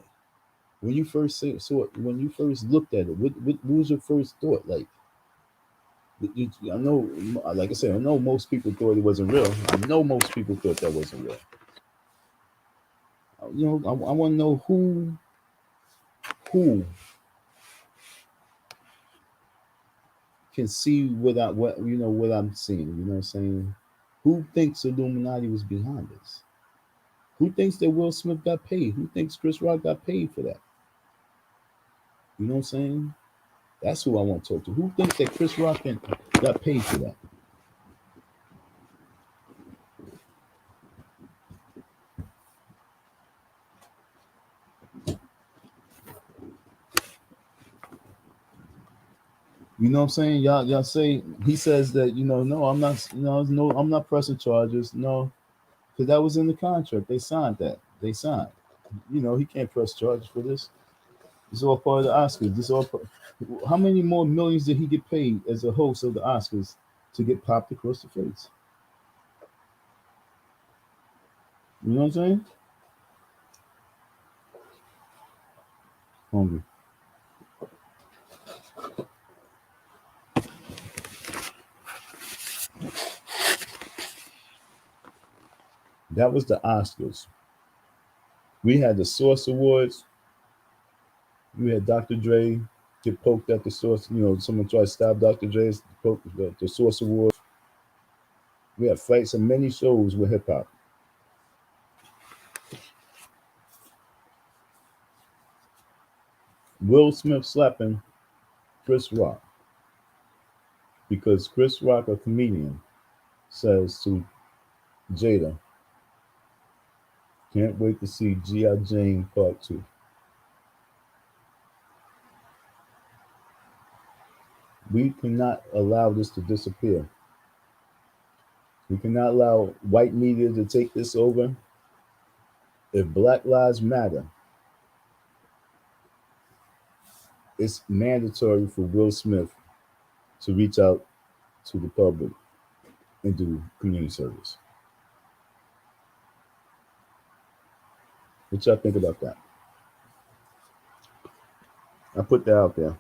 When you first saw it, when you first looked at it, what was your first thought? Like, I know, like I said, I know most people thought it wasn't real. I know most people thought that wasn't real. You know, I want to know who can see what I'm seeing. You know what I'm saying? Who thinks Illuminati was behind this? Who thinks that Will Smith got paid? Who thinks Chris Rock got paid for that? You know what I'm saying? That's who I want to talk to. Who thinks that Chris Rock got paid for that? You know what I'm saying? Y'all say he says that, no, I'm not, no, I'm not pressing charges. No, because that was in the contract. They signed that. They signed. He can't press charges for this. It's all part of the Oscars. How many more millions did he get paid as a host of the Oscars to get popped across the face? You know what I'm saying? Hungry. That was the Oscars. We had the Source Awards. We had Dr. Dre get poked at the Source. Someone tried to stab Dr. Dre, poke the Source Awards. We had fights and many shows with hip hop. Will Smith slapping Chris Rock because Chris Rock, a comedian, says to Jada, "Can't wait to see G.I. Jane Part 2." We cannot allow this to disappear. We cannot allow white media to take this over. If Black Lives Matter, it's mandatory for Will Smith to reach out to the public and do community service. What y'all think about that? I put that out there.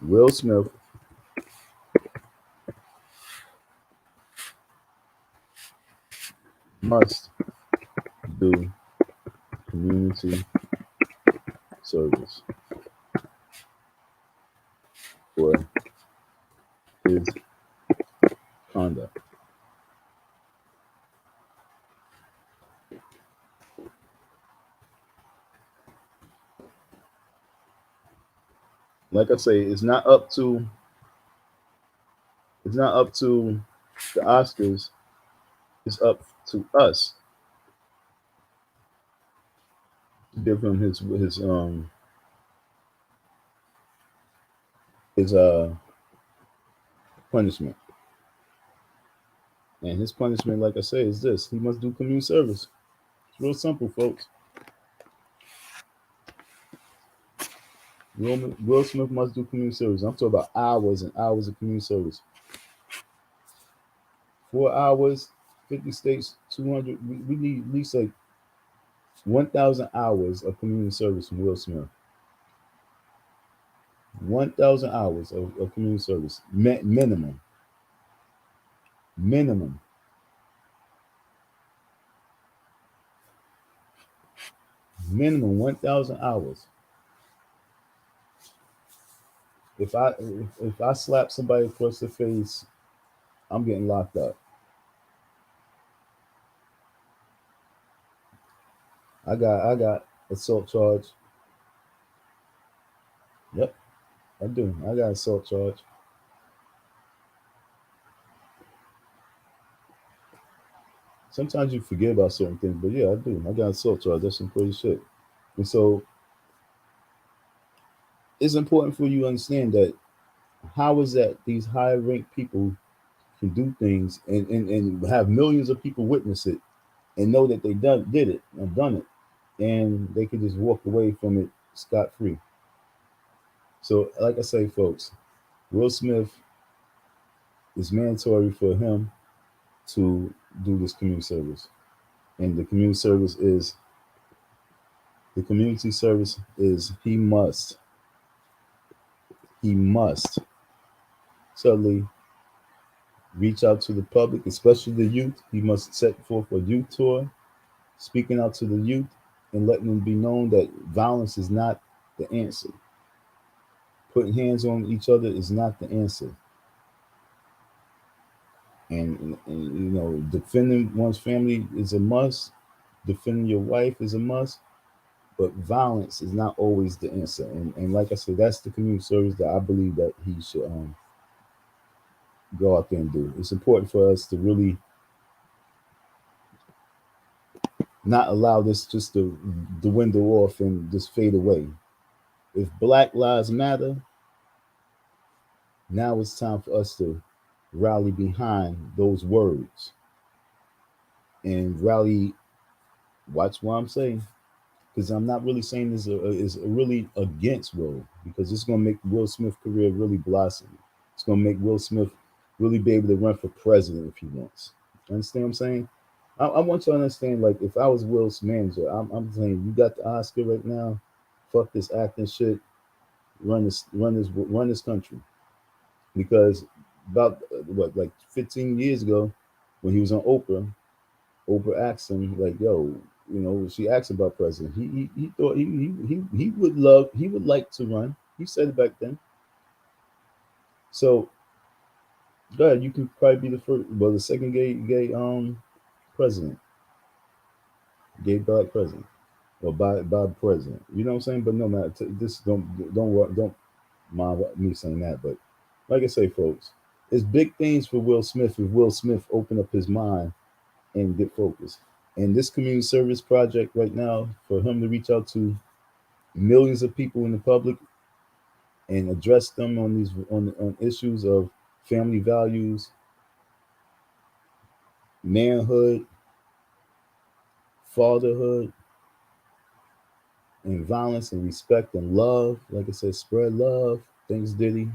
Will Smith must do community service for his conduct. Like I say, it's not up to the Oscars. It's up to us to give him his punishment. And his punishment, like I say, is this: he must do community service. It's real simple, folks. Will Smith must do community service. I'm talking about hours and hours of community service. 4 hours, 50 states, 200. We need at least like 1,000 hours of community service from Will Smith. 1,000 hours of community service. Minimum. Minimum 1,000 hours. If I slap somebody across the face, I'm getting locked up. I got assault charge. Yep, I do. I got assault charge. Sometimes you forget about certain things, but yeah, I do. I got assault charge. That's some crazy shit. And so it's important for you to understand that how is that these high ranked people can do things and have millions of people witness it and know that they did it and done it, and they can just walk away from it scot-free. So like I say, folks, Will Smith is mandatory for him to do this community service. And the community service is he must Suddenly, reach out to the public, especially the youth. He must set forth a youth tour, speaking out to the youth and letting them be known that violence is not the answer. Putting hands on each other is not the answer. And you know, defending one's family is a must. Defending your wife is a must. But violence is not always the answer. And like I said, that's the community service that I believe that he should go out there and do. It's important for us to really not allow this just to the window off and just fade away. If Black Lives Matter, now it's time for us to rally behind those words and rally. Watch what I'm saying, because I'm not really saying this is really against Will, because it's going to make Will Smith's career really blossom. It's going to make Will Smith really be able to run for president if he wants. Understand what I'm saying? I want you to understand, like, if I was Will's manager, I'm saying, you got the Oscar right now, fuck this acting shit, run this country. Because about what, like 15 years ago, when he was on Oprah, Oprah asked him, like, yo, you know, she asked him about president. He thought he would like to run. He said it back then. So go ahead, you can probably be the first, well, the second gay president, gay black president, or by president. You know what I'm saying? But no matter, this don't mind me saying that. But like I say, folks, it's big things for Will Smith if Will Smith open up his mind and get focused. And this community service project right now, for him to reach out to millions of people in the public and address them on these on issues of family values, manhood, fatherhood, and violence and respect and love. Like I said, spread love. Thanks, Diddy.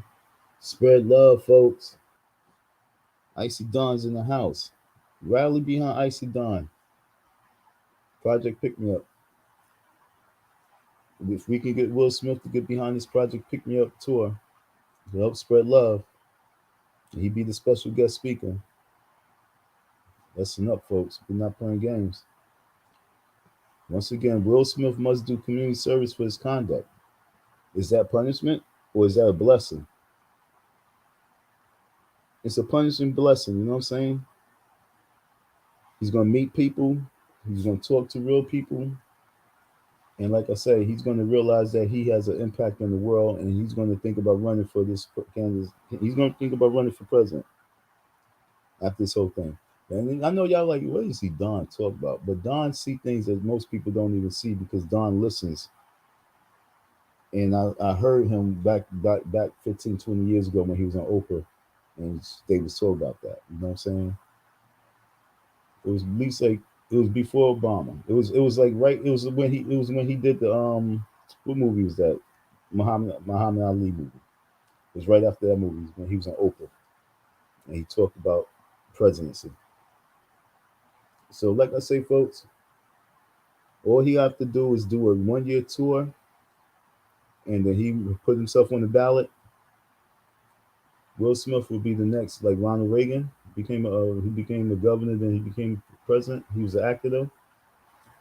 Spread love, folks. Icy Dawn's in the house. Rally behind Icy Dawn. Project Pick Me Up. If we can get Will Smith to get behind this Project Pick Me Up tour to help spread love, and he be the special guest speaker. Listen up, folks. We're not playing games. Once again, Will Smith must do community service for his conduct. Is that punishment or is that a blessing? It's a punishing blessing, you know what I'm saying? He's going to meet people. He's going to talk to real people. And like I say, he's going to realize that he has an impact on the world, and he's going to think about running for this candidate. He's going to think about running for president after this whole thing. And I know y'all like, what is he Don talk about? But Don see things that most people don't even see because Don listens. And I heard him back 15, 20 years ago when he was on Oprah, and they was told about that. You know what I'm saying? It was at least like it was before Obama. It was like right. It was when he did the what movie was that? Muhammad Ali movie. It was right after that movie when he was on Oprah, and he talked about presidency. So, like I say, folks, all he have to do is do a 1-year tour, and then he put himself on the ballot. Will Smith will be the next, like Ronald Reagan he became the governor, then he became president. He was an actor though.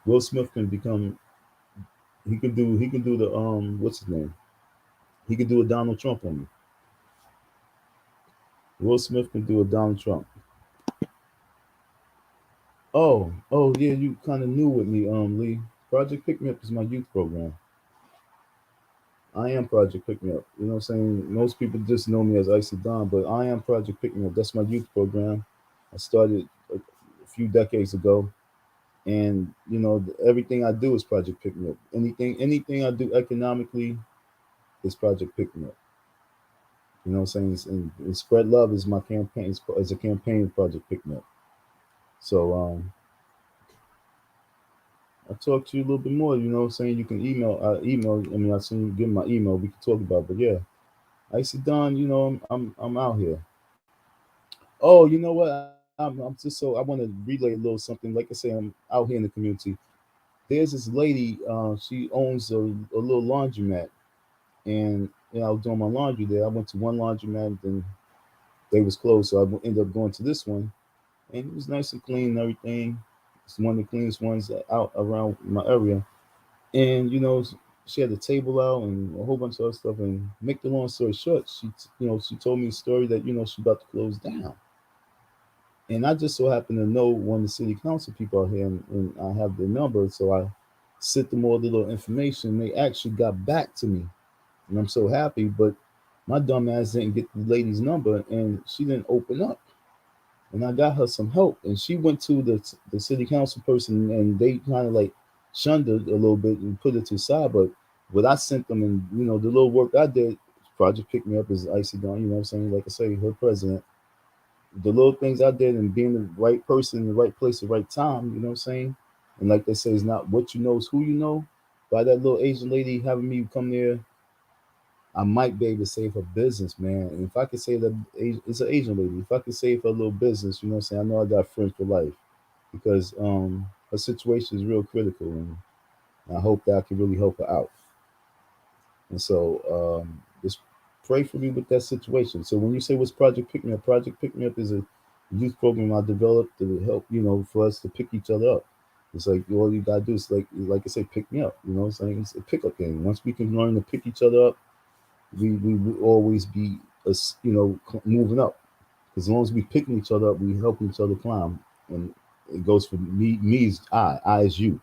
Will Smith can become. He can do the what's his name? He can do a Donald Trump on me. Will Smith can do a Donald Trump. Oh yeah, you kind of new with me, Lee. Project Pick Me Up is my youth program. I am Project Pick Me Up. You know what I'm saying? Most people just know me as Icy Don, but I am Project Pick Me Up. That's my youth program. I started a few decades ago, and you know everything I do is Project Pick Me Up. Anything I do economically is Project Pick Me Up. You know what I'm saying? And Spread Love is my campaign. It's a campaign Project Pick Me Up. So I'll talk to you a little bit more. You know what I'm saying? You can email. I mean, I'll send you give my email. We can talk about it. But yeah, Icy Don, you know, I'm out here. Oh, you know what? I'm just so I want to relay a little something. Like I say, I'm out here in the community. There's this lady. She owns a little laundromat, and you know, I was doing my laundry there. I went to one laundromat, and they was closed, so I ended up going to this one, and it was nice and clean and everything. It's one of the cleanest ones out around my area. And she had a table out and a whole bunch of other stuff. And make the long story short, she told me a story that she about to close down. And I just so happen to know one of the city council people out here, and I have their number, so I sent them all the little information. They actually got back to me, and I'm so happy. But my dumb ass didn't get the lady's number, and she didn't open up. And I got her some help, and she went to the city council person, and they kind of like shunned her a little bit and put it to the side. But what I sent them, and the little work I did, Project Pick Me Up is icy gone. You know what I'm saying? Like I say, her president. The little things I did and being the right person in the right place at the right time. You know what I'm saying? And like they say, it's not what you know, it's who you know. By that little Asian lady having me come there, I might be able to save her business, man. And if I could save that, it's an Asian lady. If I could save her little business, you know what I'm saying? I know I got friends for life because her situation is real critical, and I hope that I can really help her out. And so just pray for me with that situation. So when you say what's Project Pick Me Up is a youth program I developed to help, for us to pick each other up. It's like all you gotta do is like I say, pick me up. You know what I'm saying? It's a pickup game. Once we can learn to pick each other up, we will always be moving up. As long as we picking each other up, we helping each other climb. And it goes for me is I is you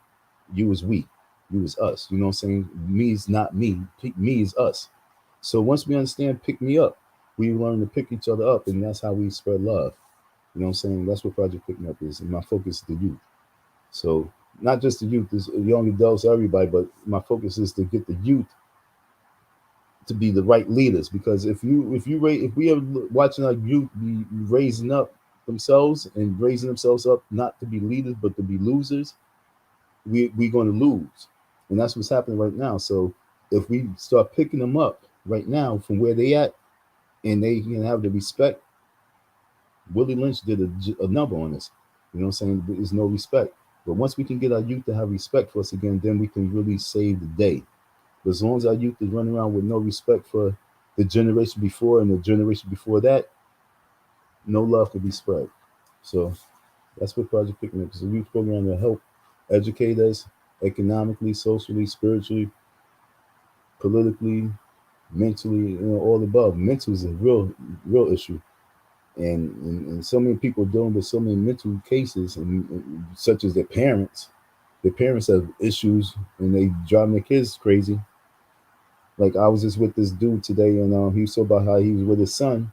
is we, you is us. You know what I'm saying? Me is not me. Me is us. So once we understand pick me up, we learn to pick each other up, and that's how we spread love. You know what I'm saying? That's what Project Pick Me Up is. And my focus is the youth. So not just the youth, it's young adults, everybody, but my focus is to get the youth to be the right leaders. Because if we are watching our youth be raising up themselves and raising themselves up not to be leaders but to be losers, we're going to lose. And that's what's happening right now. So if we start picking them up right now from where they at, and they can have the respect. Willie Lynch did a number on this. You know what I'm saying? There's no respect. But once we can get our youth to have respect for us again, then we can really save the day. But as long as our youth is running around with no respect for the generation before and the generation before that, no love could be spread. So that's what Project Pick Me Up is, a youth program to help educate us economically, socially, spiritually, politically, mentally, all above. Mental is a real issue. And so many people dealing with so many mental cases, and such as their parents. Their parents have issues, and they driving their kids crazy. Like I was just with this dude today, and he was talking about how he was with his son,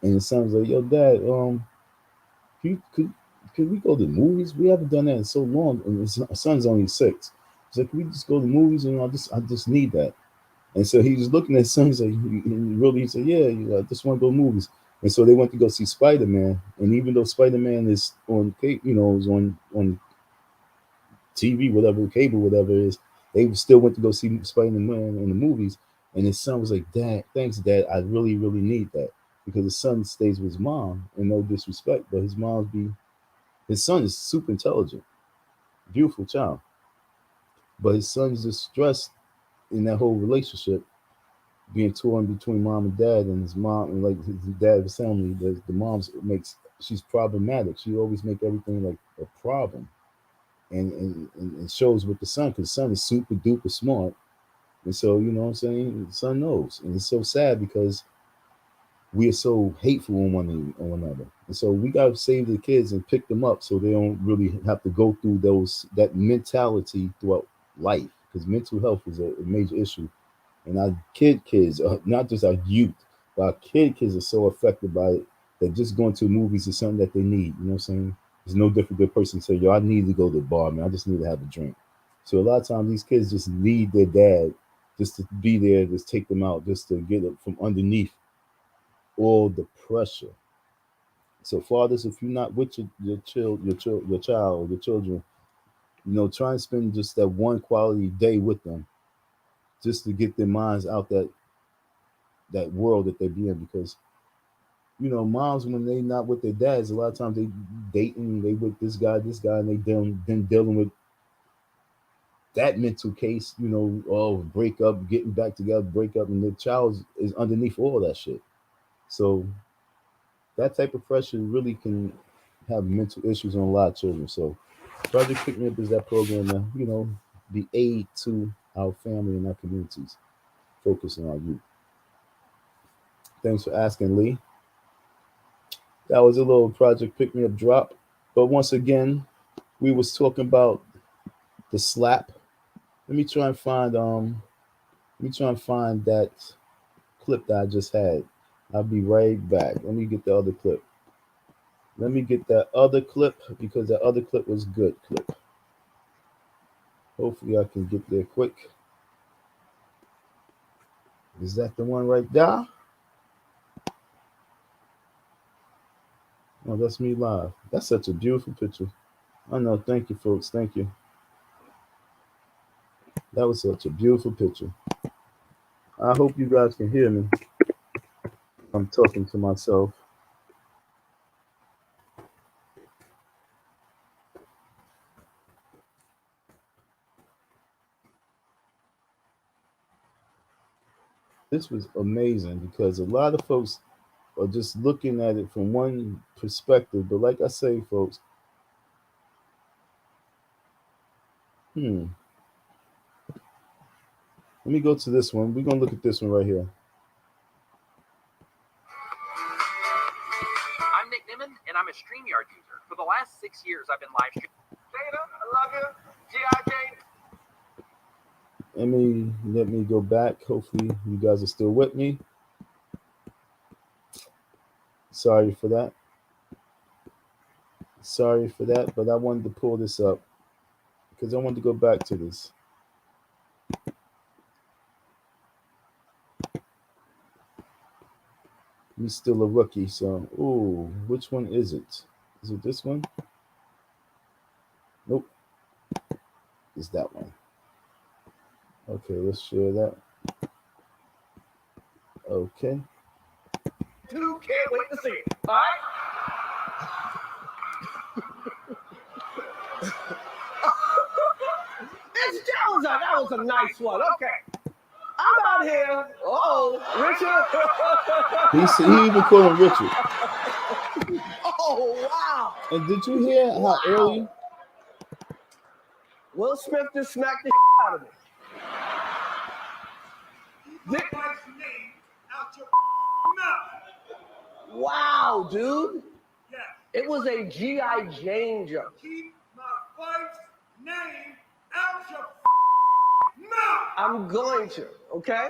and his son was like, "Yo, Dad, could we go to the movies? We haven't done that in so long." And his son's only 6. He's like, "Can we just go to the movies?" And I just need that. And so he was looking at his son. He's like, he said, "Yeah, I just want to go to movies." And so they went to go see Spider-Man. And even though Spider-Man is on, is on TV, whatever, cable, whatever it is, they still went to go see Spider-Man in the movies. And his son was like, "Dad, thanks, Dad. I really, really need that." Because his son stays with his mom, and no disrespect, but his son is super intelligent, beautiful child. But his son's just stressed in that whole relationship, being torn between mom and dad, and his mom, and like his dad's family. The mom's she's problematic. She always make everything like a problem, and shows with the son, because the son is super duper smart, and so you know what I'm saying. The son knows, and it's so sad because we are so hateful on one another, and so we gotta save the kids and pick them up so they don't really have to go through that mentality throughout life, because mental health is a major issue. And our kids, not just our youth, but our kids are so affected by it that just going to movies is something that they need. You know what I'm saying? It's no different than a person say, "Yo, I need to go to the bar, man. I just need to have a drink." So a lot of times these kids just need their dad just to be there, just take them out, just to get it from underneath all the pressure. So fathers, if you're not with your child or your children, try and spend just that one quality day with them, just to get their minds out that world that they be in. Because moms, when they not with their dads, a lot of times they dating, they with this guy, and they then dealing with that mental case, break up, getting back together, break up, and the child is underneath all that shit. So that type of pressure really can have mental issues on a lot of children. So Project Pick Me Up is that program that, you know, the aid to our family and our communities, focusing on youth. Thanks for asking, Lee. That was a little Project Pick Me Up drop. But once again, we was talking about the slap. Let me try and find that clip that I just had. I'll be right back. Let me get the other clip. Let me get that other clip because that other clip was good clip. Hopefully I can get there quick. Is that the one right there? Oh, that's me live. That's such a beautiful picture. I know. Thank you, folks. Thank you. That was such a beautiful picture. I hope you guys can hear me. I'm talking to myself. This was amazing because a lot of folks are just looking at it from one perspective. But like I say, folks, let me go to this one. We're going to look at this one right here. I'm Nick Nimmin, and I'm a StreamYard user. For the last 6 years, I've been live streaming. Dana, I love you. G.I. Jane. Let me go back. Hopefully you guys are still with me. Sorry for that. But I wanted to pull this up because I wanted to go back to this. He's still a rookie, so which one is it? Is it this one? Nope. It's that one. Okay, let's share that. Okay. Can't wait to see it. All right? It's Jones. That was a nice one. Okay. I'm out here. Richard. He even called him Richard. Oh, wow. And did you hear how early? Will Smith just smacked the out of me. Wow, dude. It was a G.I. Jane joke. Keep my wife's name out your mouth. I'm going to, okay?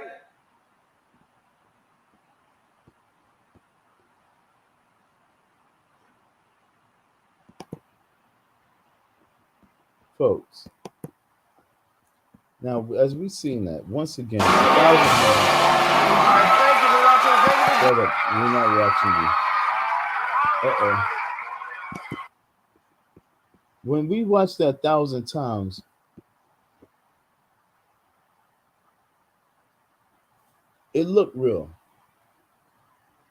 Folks. Now, as we've seen that, once again, Thank you for watching. Shut up. We're not watching you. Uh-oh. When we watched that 1,000 times, it looked real.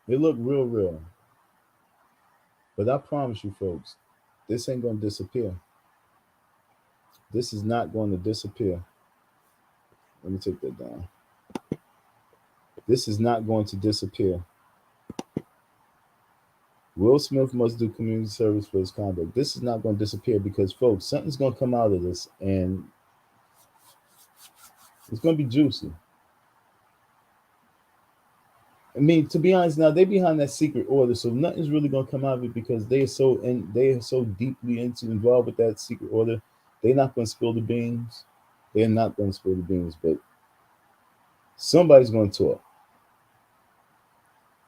It looked real. But I promise you, folks, this ain't going to disappear. This is not going to disappear. Let me take that down. This is not going to disappear. Will Smith must do community service for his conduct. This is not going to disappear because, folks, something's going to come out of this, and it's going to be juicy. I mean, to be honest, now they're behind that secret order, so nothing's really going to come out of it because they are so deeply involved with that secret order. They're not going to spill the beans. They're not going to spill the beans, but somebody's going to talk.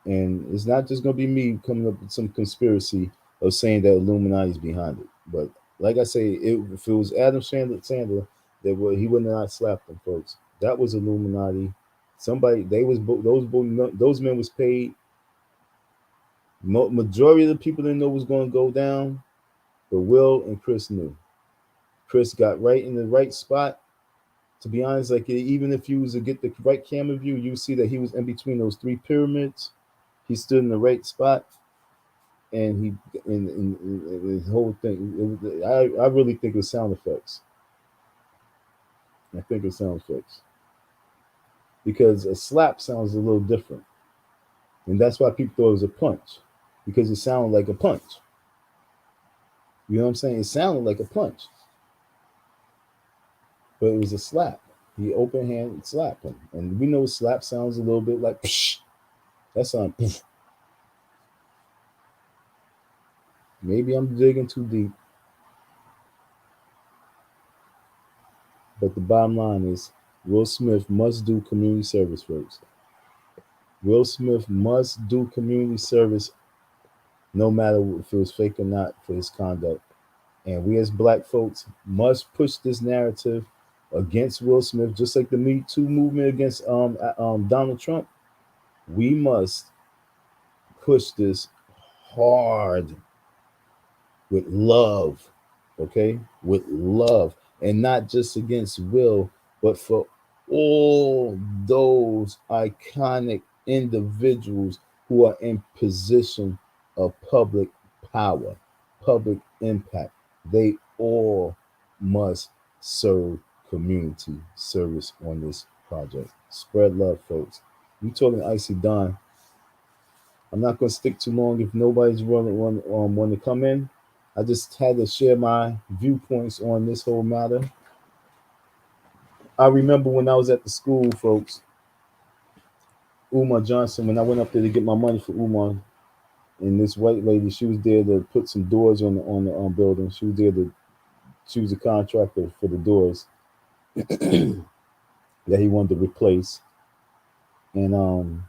And it's not just going to be me coming up with some conspiracy of saying that Illuminati's behind it. But like I say, if it was Adam Sandler, he wouldn't have not slapped them, folks. That was Illuminati. Those men was paid. Majority of the people didn't know what was going to go down, but Will and Chris knew. Chris got right in the right spot. To be honest, like even if you was to get the right camera view, you see that he was in between those three pyramids. He stood in the right spot, and the whole thing. I really think it was sound effects. I think it's sound effects because a slap sounds a little different, and that's why people thought it was a punch. because it sounded like a punch. You know what I'm saying? It sounded like a punch, but it was a slap. He open hand slapped him, and we know slap sounds a little bit like psh. That sounds psh. Maybe I'm digging too deep, but the bottom line is Will Smith must do community service first. Will Smith must do community service no matter if it was fake or not for his conduct. And we as black folks must push this narrative against Will Smith, just like the Me Too movement against Donald Trump. We must push this hard with love, okay? With love. And not just against Will, but for all those iconic individuals who are in position of public power, public impact. They all must serve community service on this project. Spread love, folks. You talking Icy Don. I'm not going to stick too long if nobody's want to come in. I just had to share my viewpoints on this whole matter. I remember when I was at the school, folks, Umar Johnson, when I went up there to get my money for Umar, and this white lady, she was there to put some doors on the building. She was there to, she was a contractor for the doors that he wanted to replace. And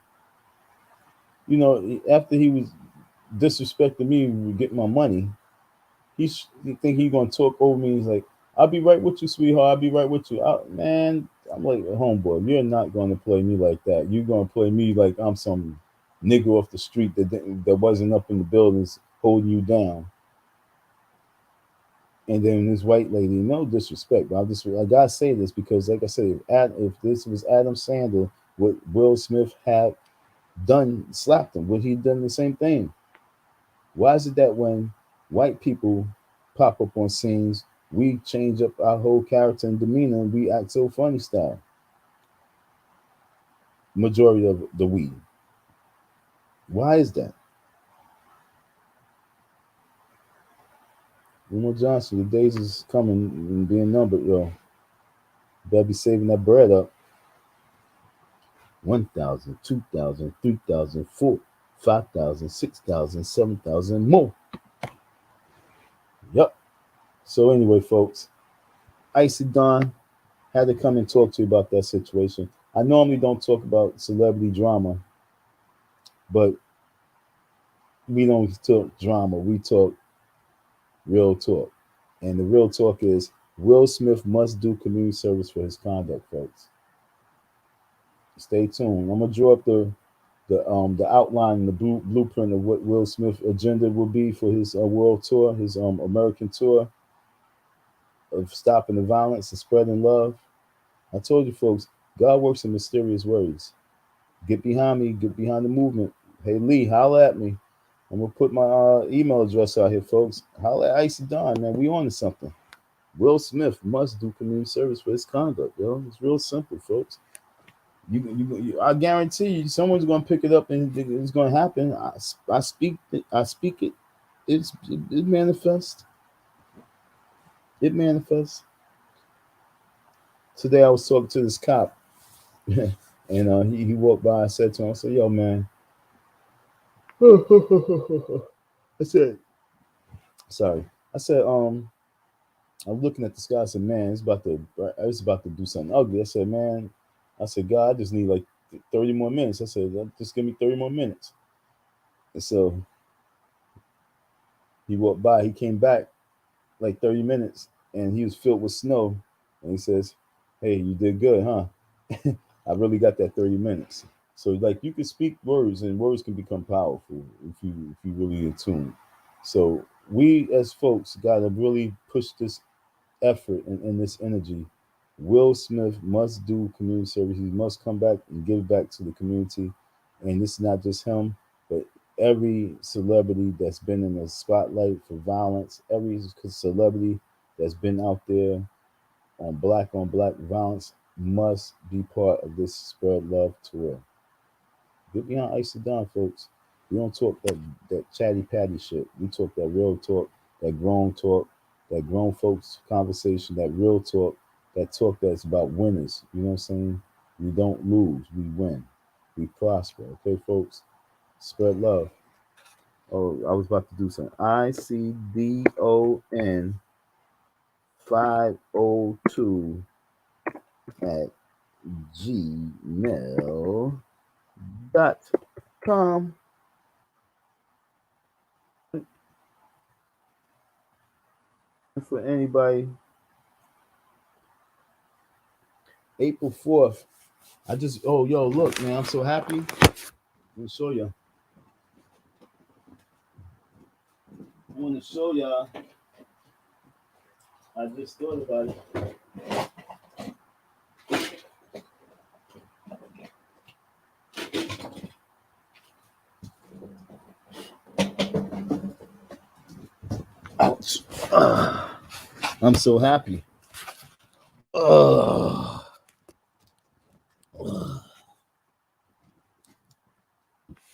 you know, after he was disrespecting me getting my money, he think he gonna talk over me. He's like, "I'll be right with you, sweetheart. I'll be right with you." Man, I'm like, homeboy, you're not gonna play me like that. You're gonna play me like I'm some nigga off the street that wasn't up in the buildings holding you down. And then this white lady, no disrespect, but I gotta say this because, like I said, if this was Adam Sandler, would Will Smith have done slapped him? Would he done the same thing? Why is it that when white people pop up on scenes, we change up our whole character and demeanor and we act so funny style? Majority of the we. Why is that? Umar Johnson, the days is coming and being numbered, yo. Better be saving that bread up. 1,000, 2,000, 3,000, 4,000, 5,000, 6,000, 7,000 more. Yep. So anyway, folks, Icy Don had to come and talk to you about that situation. I normally don't talk about celebrity drama, but we don't talk drama. We talk real talk. And the real talk is Will Smith must do community service for his conduct, folks. Stay tuned. I'm gonna draw up the outline and the blueprint of what Will Smith's agenda will be for his world tour, his American tour of stopping the violence and spreading love. I told you, folks, God works in mysterious ways. Get behind me. Get behind the movement. Hey, Lee, holla at me. I'm gonna put my email address out here, folks. Holla at Icy Don, man. We on to something. Will Smith must do community service for his conduct, yo. It's real simple, folks. I guarantee you, someone's gonna pick it up and it's gonna happen. I speak it. It manifests. It manifests. Today I was talking to this cop, and he walked by. I said to him, I said, "Yo, man." I said, "Sorry." I said, I'm looking at the sky. I said, "Man, it's about to do something ugly." I said, "Man," I said, "God, I just need like 30 more minutes." I said, "Just give me 30 more minutes." And so he walked by. He came back like 30 minutes, and he was filled with snow. And he says, "Hey, you did good, huh?" I really got that 30 minutes. So like you can speak words, and words can become powerful if you really in tune. So we as folks gotta really push this effort and this energy. Will Smith must do community service. He must come back and give back to the community. And it's not just him, but every celebrity that's been in the spotlight for violence, every celebrity that's been out there on black violence must be part of this Spread Love tour. Get behind Icy Don, folks. We don't talk that chatty patty shit. We talk that real talk, that grown folks conversation, that real talk, that talk that's about winners. You know what I'm saying? We don't lose, we win. We prosper. Okay, folks? Spread love. Oh, I was about to do something. ICDON 502 at gmail.com. For anybody, April 4th. Look, man, I'm so happy. Let me show you. I want to show y'all. I just thought about it. Ouch. I'm so happy.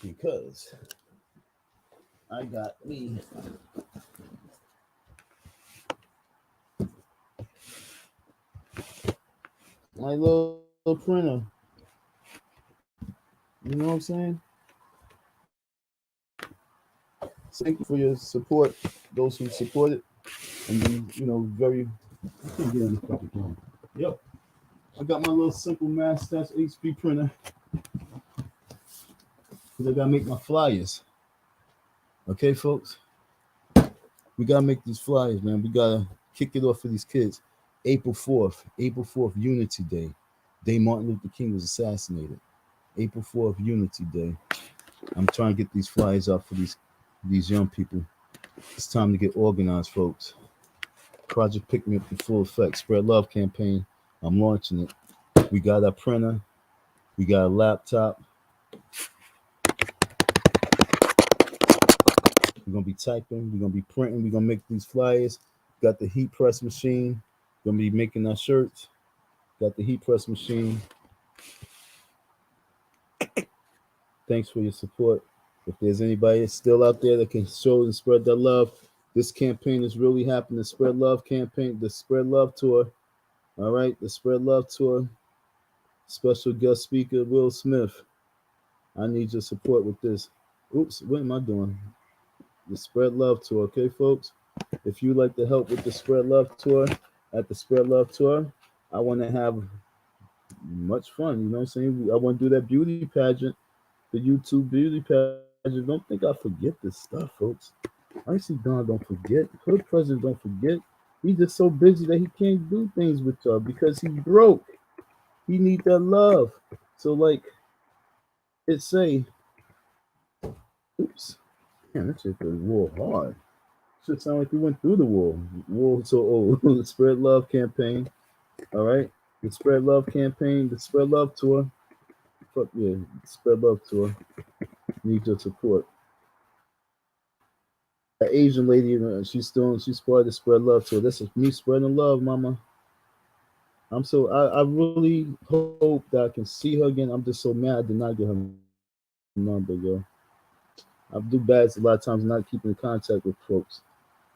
Because I got me my little printer. You know what I'm saying? Thank you for your support, those who support it. And very. I can't get on the fucking phone. Yep. I got my little simple mass stats HP printer. Because I gotta make my flyers. Okay, folks? We gotta make these flyers, man. We gotta kick it off for these kids. April 4th, Unity Day. Day Martin Luther King was assassinated. April 4th, Unity Day. I'm trying to get these flyers out for these young people. It's time to get organized, folks. Project Pick Me Up in full effect. Spread Love campaign. I'm launching it. We got a printer. We got a laptop. We're going to be typing. We're going to be printing. We're going to make these flyers. Got the heat press machine. Going to be making our shirts. Got the heat press machine. Thanks for your support. If there's anybody still out there that can show and spread that love, this campaign is really happening. The Spread Love campaign, the Spread Love tour. All right, the Spread Love tour. Special guest speaker, Will Smith. I need your support with this. Oops, what am I doing? The Spread Love tour, okay, folks? If you like to help with the Spread Love tour, at the Spread Love tour, I want to have much fun. You know what I'm saying? I want to do that beauty pageant, the YouTube beauty pageant. Don't think I forget this stuff, folks. I see Don don't forget. Hood President don't forget. He's just so busy that he can't do things with y'all because he's broke. He need that love. So like it say, oops, man, that shit the war hard. Should sound like we went through the war. War so old. The Spread Love campaign. All right. The Spread Love campaign, the Spread Love tour. Fuck yeah, Spread Love tour. Need your support. The Asian lady, she's part of the Spread Love tour. This is me spreading love, mama. I really hope that I can see her again. I'm just so mad I did not get her number, yo. I do bad a lot of times not keeping in contact with folks.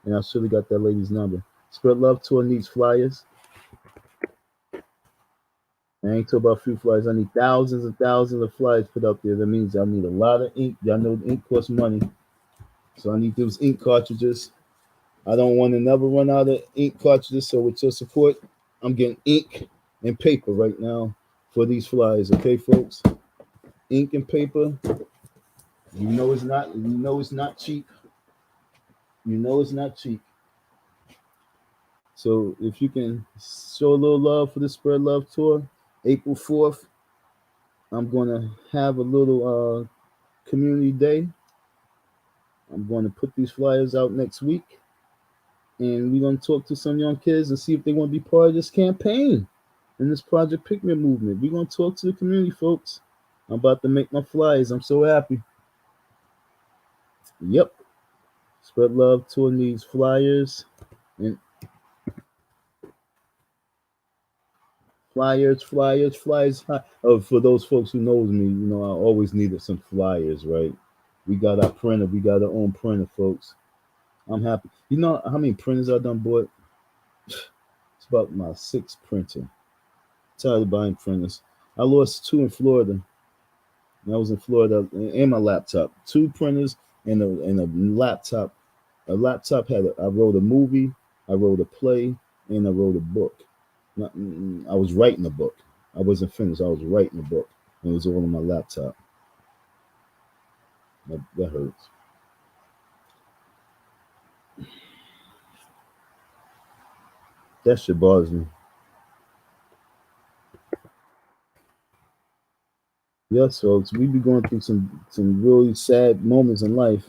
And I should have got that lady's number. Spread Love tour needs flyers. I ain't talking about a few flyers. I need thousands and thousands of flyers put up there. That means I need a lot of ink. Y'all know the ink costs money. So I need those ink cartridges. I don't want to never run out of ink cartridges. So with your support, I'm getting ink and paper right now for these flyers. Okay, folks? Ink and paper. You know it's not cheap. You know it's not cheap. So if you can show a little love for the Spread Love tour, April 4th, I'm going to have a little community day. I'm going to put these flyers out next week. And we're going to talk to some young kids and see if they want to be part of this campaign in this Project Pick Me movement. We're going to talk to the community, folks. I'm about to make my flyers. I'm so happy. Yep. Spread Love tour needs flyers and flyers. Oh, for those folks who knows me, I always needed some flyers, right? We got our printer. We got our own printer, folks. I'm happy. You know how many printers I done bought? It's about my sixth printer. Tired of buying printers. I lost two in Florida. I was in Florida, and my laptop. Two printers and a laptop. A laptop I wrote a movie, I wrote a play, and I wrote a book. I was writing a book. I wasn't finished. I was writing a book. And it was all on my laptop. That hurts. That shit bothers me. Yes, folks, we be going through some really sad moments in life,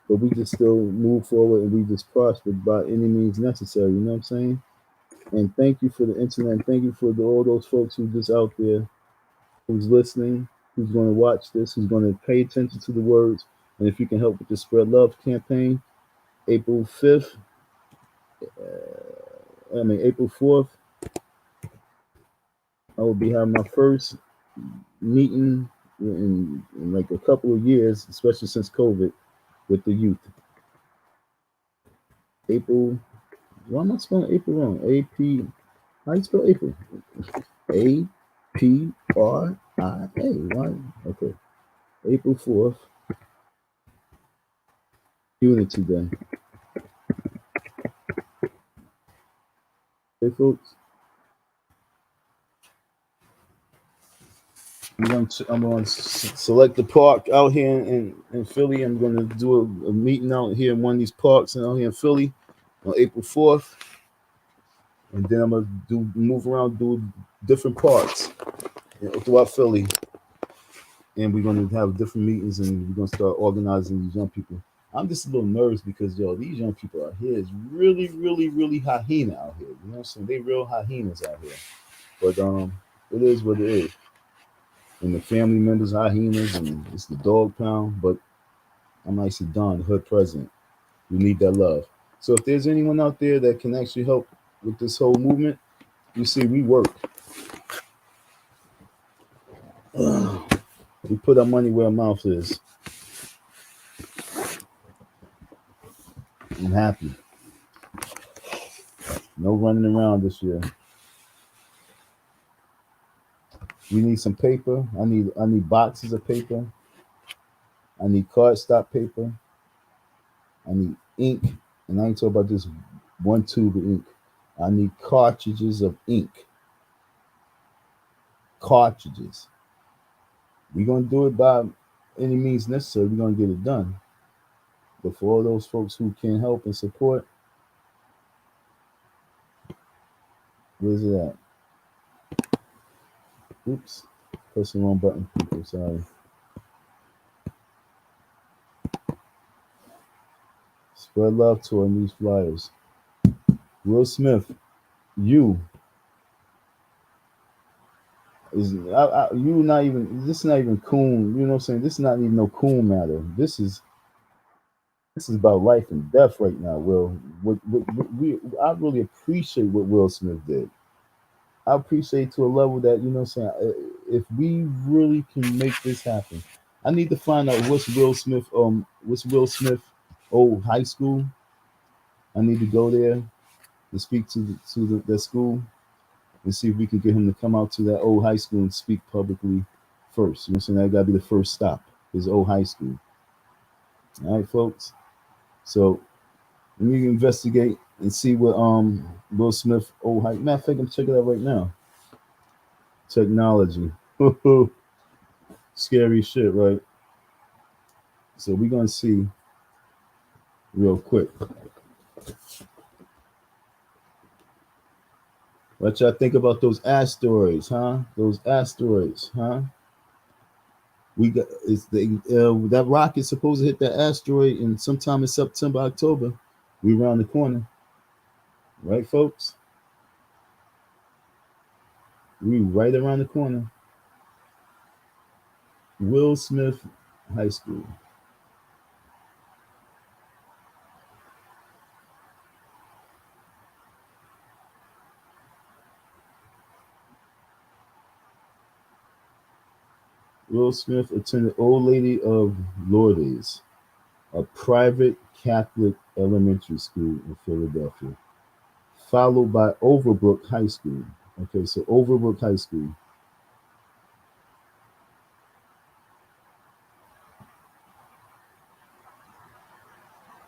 but we just still move forward and we just prosper by any means necessary. You know what I'm saying? And thank you for the internet. Thank you for all those folks who just out there, who's listening, who's going to watch this, who's going to pay attention to the words. And if you can help with the Spread Love campaign, April 5th, April 4th, I will be having my first meeting in like a couple of years, especially since COVID, with the youth. April, why am I spelling April wrong? A-P, how do you spell April? A-P-R-I-A, why? Okay. April 4th, Unity Day. Hey, folks. I'm going to select the park out here in Philly. I'm going to do a meeting out here in one of these parks out here in Philly on April 4th. And then I'm going to move around, do different parks throughout Philly. And we're going to have different meetings and we're going to start organizing these young people. I'm just a little nervous because, these young people out here is really, really, really hyena out here. You know what I'm saying? They real hyenas out here. But it is what it is. And the family members, hyenas, and it's the dog pound. But I'm actually Don, the hood president. We need that love. So if there's anyone out there that can actually help with this whole movement, you see, we work. We put our money where our mouth is. I'm happy. No running around this year. We need some paper. I need boxes of paper. I need cardstock paper. I need ink. And I ain't talking about just one tube of ink. I need cartridges of ink. Cartridges. We're going to do it by any means necessary. We're going to get it done. But for all those folks who can help and support, where's it at? Oops. Pressing the wrong button, people. Sorry. Spread love to our these flyers. Will Smith, you is you not even. This is not even coon. You know what I'm saying? This is not even no coon matter. This is about life and death right now. Will, I really appreciate what Will Smith did. I appreciate to a level that, you know what I'm saying, if we really can make this happen. I need to find out what's Will Smith old high school. I need to go there to speak to the school and see if we can get him to come out to that old high school and speak publicly first. You know what I'm saying? That gotta be the first stop, his old high school. All right, folks. So let me investigate and see what Will Smith old high. Matter of fact, I'm checking it out right now. Technology. Scary shit, right? So we're gonna see real quick. What y'all think about those asteroids, huh? Those asteroids, huh? We got that rocket supposed to hit that asteroid in sometime in September, October. We around the corner, right, folks? We right around the corner. Will Smith High School. Will Smith attended Old Lady of Lourdes, a private Catholic elementary school in Philadelphia, followed by Overbrook High School. Okay, so Overbrook High School.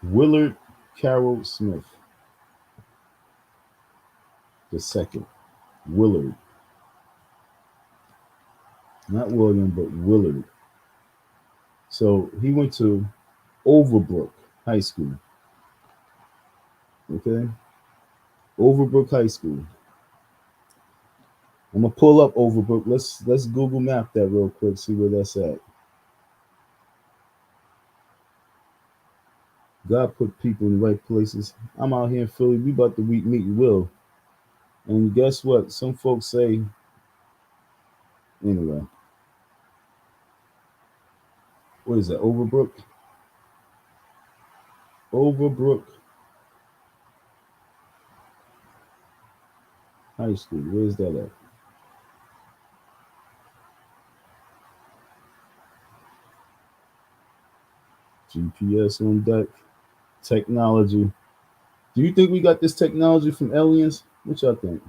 Willard Carroll Smith, the second. Willard. Not William, but Willard. So he went to Overbrook High School. Okay? Overbrook High School. I'm gonna pull up Overbrook. Let's Google map that real quick, see where that's at. God put people in the right places. I'm out here in Philly. We about to meet Will. And guess what? Some folks say, anyway. What is that? Overbrook? Overbrook High School. Where's that at? GPS on deck. Technology. Do you think we got this technology from aliens? What y'all think?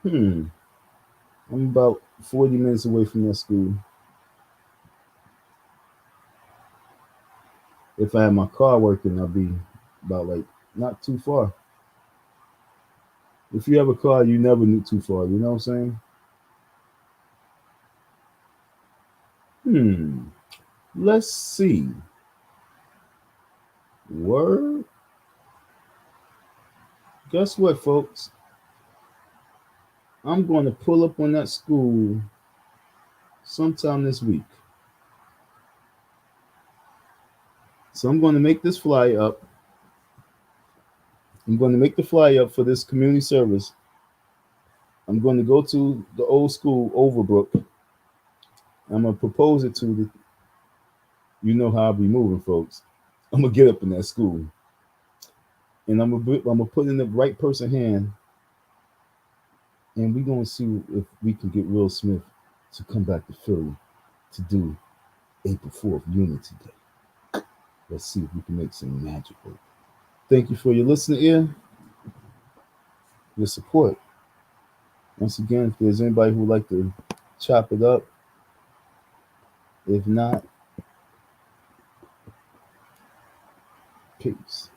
I'm about 40 minutes away from that school. If I had my car working, I'd be about like not too far. If you have a car, you never need too far. You know what I'm saying? Let's see. Word. Guess what, folks? I'm going to pull up on that school sometime this week. So I'm going to make this fly up. I'm going to make the fly up for this community service. I'm going to go to the old school, Overbrook. I'm going to propose it to the, you know how I'll be moving, folks. I'm going to get up in that school. And I'm going to put in the right person hand. And we're going to see if we can get Will Smith to come back to Philly to do April 4th Unity Day. Let's see if we can make some magic work. Thank you for your listening ear, your support. Once again, if there's anybody who would like to chop it up, if not, peace.